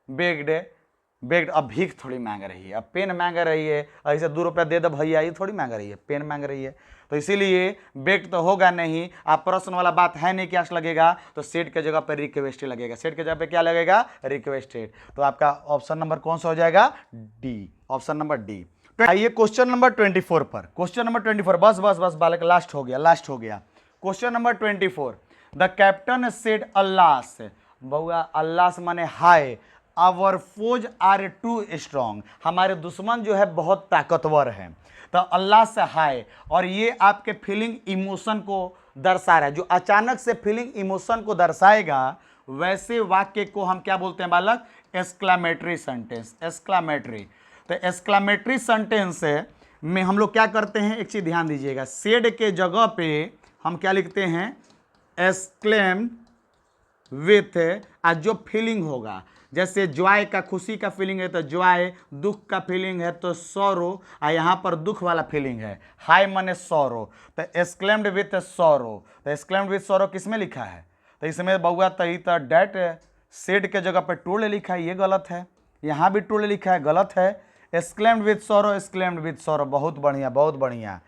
बेग्ड। अब भीख थोड़ी मांग रही है, अब पेन मांग रही है, ऐसे 2 रुपया दे दो भैया, ये थोड़ी मांग रही है, पेन मांग रही है। तो इसीलिए बेग्ड तो होगा नहीं। आप प्रश्न वाला बात है नहीं, क्या लगेगा? तो सेड के जगह पर रिक्वेस्टेड लगेगा। सेड के जगह पे क्या लगेगा? रिक्वेस्टेड। तो आपका ऑप्शन नंबर कौन सा हो जाएगा? डी। Option number D. आइए क्वेश्चन नंबर 24 पर। क्वेश्चन नंबर 24, बस बालक, लास्ट हो गया। Question number 24, the captain said alas. बउआ अल्लास माने हाय, our foes are too strong. हमारे दुश्मन जो है बहुत ताकतवर हैं। तो अल्लाह से हाय, और ये आपके फीलिंग इमोशन को दर्शा रहा है। जो अचानक से फीलिंग इमोशन को दर्शाएगा वैसे वाक्य को हम क्या बोलते हैं बालक? Exclamatory sentence. एक्सक्लामेटरी। तो एक्सक्लामेटरी सेंटेंस में हम लोग क्या करते हैं, एक चीज ध्यान दीजिएगा, सेड के जगह पे हम क्या लिखते हैं? एक्सक्लेम विथ जो फीलिंग होगा, जैसे जॉय का, खुशी का फीलिंग है तो जॉय, दुख का फीलिंग है तो सॉरो, और यहाँ पर दुख वाला फीलिंग है, हाई माने सॉरो, तो एक्सक्लेम्ड विथ सॉरो। तो एक्सक्लेम्ड विथ सॉरो किस में लिखा है? तो इसमें बउआ तही तो डेट सेड के जगह पर टोल्ड लिखा है, ये गलत है। यहाँ भी टोल्ड लिखा है, गलत है। Exclaimed with sorrow, exclaimed with sorrow, बहुत बढ़िया।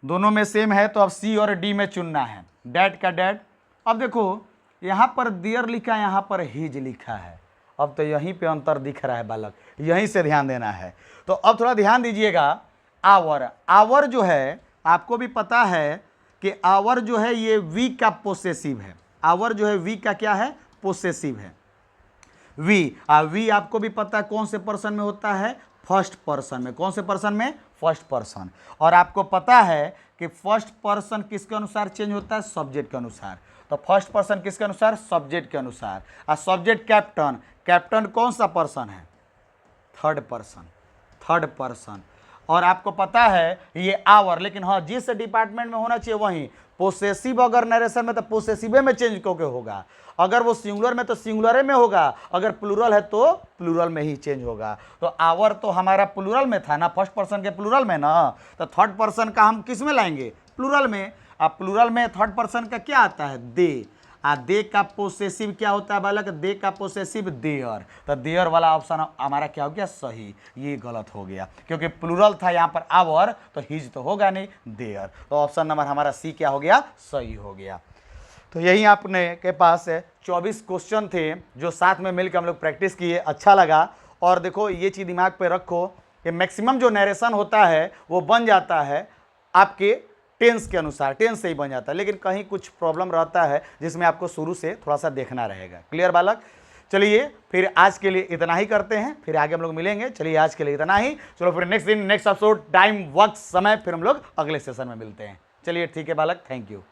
दोनों में सेम है, तो अब सी और डी में चुनना है। डैड का डैड। अब देखो यहाँ पर डियर लिखा है, यहाँ पर हिज लिखा है। अब तो यहीं पे अंतर दिख रहा है बालक, यहीं से ध्यान देना है। तो अब थोड़ा ध्यान दीजिएगा, आवर, आवर जो है आपको भी पता है कि आवर जो है ये वी का पोसेसिव है। आवर जो है वी का क्या है, पोसेसिव है। वी, वी आपको भी पता है कौन से पर्सन में होता है, फर्स्ट पर्सन में। कौन से पर्सन में, फर्स्ट पर्सन। और आपको पता है कि फर्स्ट पर्सन किसके अनुसार चेंज होता है, सब्जेक्ट के अनुसार। तो फर्स्ट पर्सन किसके अनुसार, सब्जेक्ट के अनुसार। और सब्जेक्ट कैप्टन, कैप्टन कौन सा पर्सन है, थर्ड पर्सन, थर्ड पर्सन। और आपको पता है ये आवर, लेकिन हाँ जिस डिपार्टमेंट में होना चाहिए वहीं। पोसेसिव अगर नरेशन में तो पोसेसिव में चेंज करके होगा, अगर वो सिंगुलर में तो सिंगुलर में होगा, अगर प्लूरल है तो प्लूरल में ही चेंज होगा। तो आवर तो हमारा प्लूरल में था ना, फर्स्ट पर्सन के प्लूरल में ना, तो थर्ड पर्सन का हम किस में लाएंगे, प्लूरल में। अब प्लूरल में थर्ड पर्सन का क्या आता है, दे। दे का पोसेसिव क्या होता है बालक, दे का पोसेसिव देयर। तो देयर वाला ऑप्शन हमारा क्या हो गया, सही। ये गलत हो गया क्योंकि प्लूरल था यहाँ पर आवर, तो हिज तो होगा नहीं, देयर। तो ऑप्शन नंबर हमारा सी क्या हो गया, सही हो गया। तो यही आपने के पास 24 क्वेश्चन थे जो साथ में मिलकर हम लोग प्रैक्टिस किए, अच्छा लगा। और देखो ये चीज़ दिमाग पे रखो कि मैक्सिमम जो नरेशन होता है वो बन जाता है आपके टेंस के अनुसार, टेंस से ही बन जाता है, लेकिन कहीं कुछ प्रॉब्लम रहता है जिसमें आपको शुरू से थोड़ा सा देखना रहेगा। क्लियर बालक? चलिए फिर आज के लिए इतना ही करते हैं, फिर आगे हम लोग मिलेंगे। चलिए आज के लिए इतना ही, चलो फिर नेक्स्ट दिन, नेक्स्ट एपिसोड, टाइम, वक्त, समय, फिर हम लोग अगले सेशन में मिलते हैं। चलिए ठीक है बालक, थैंक यू।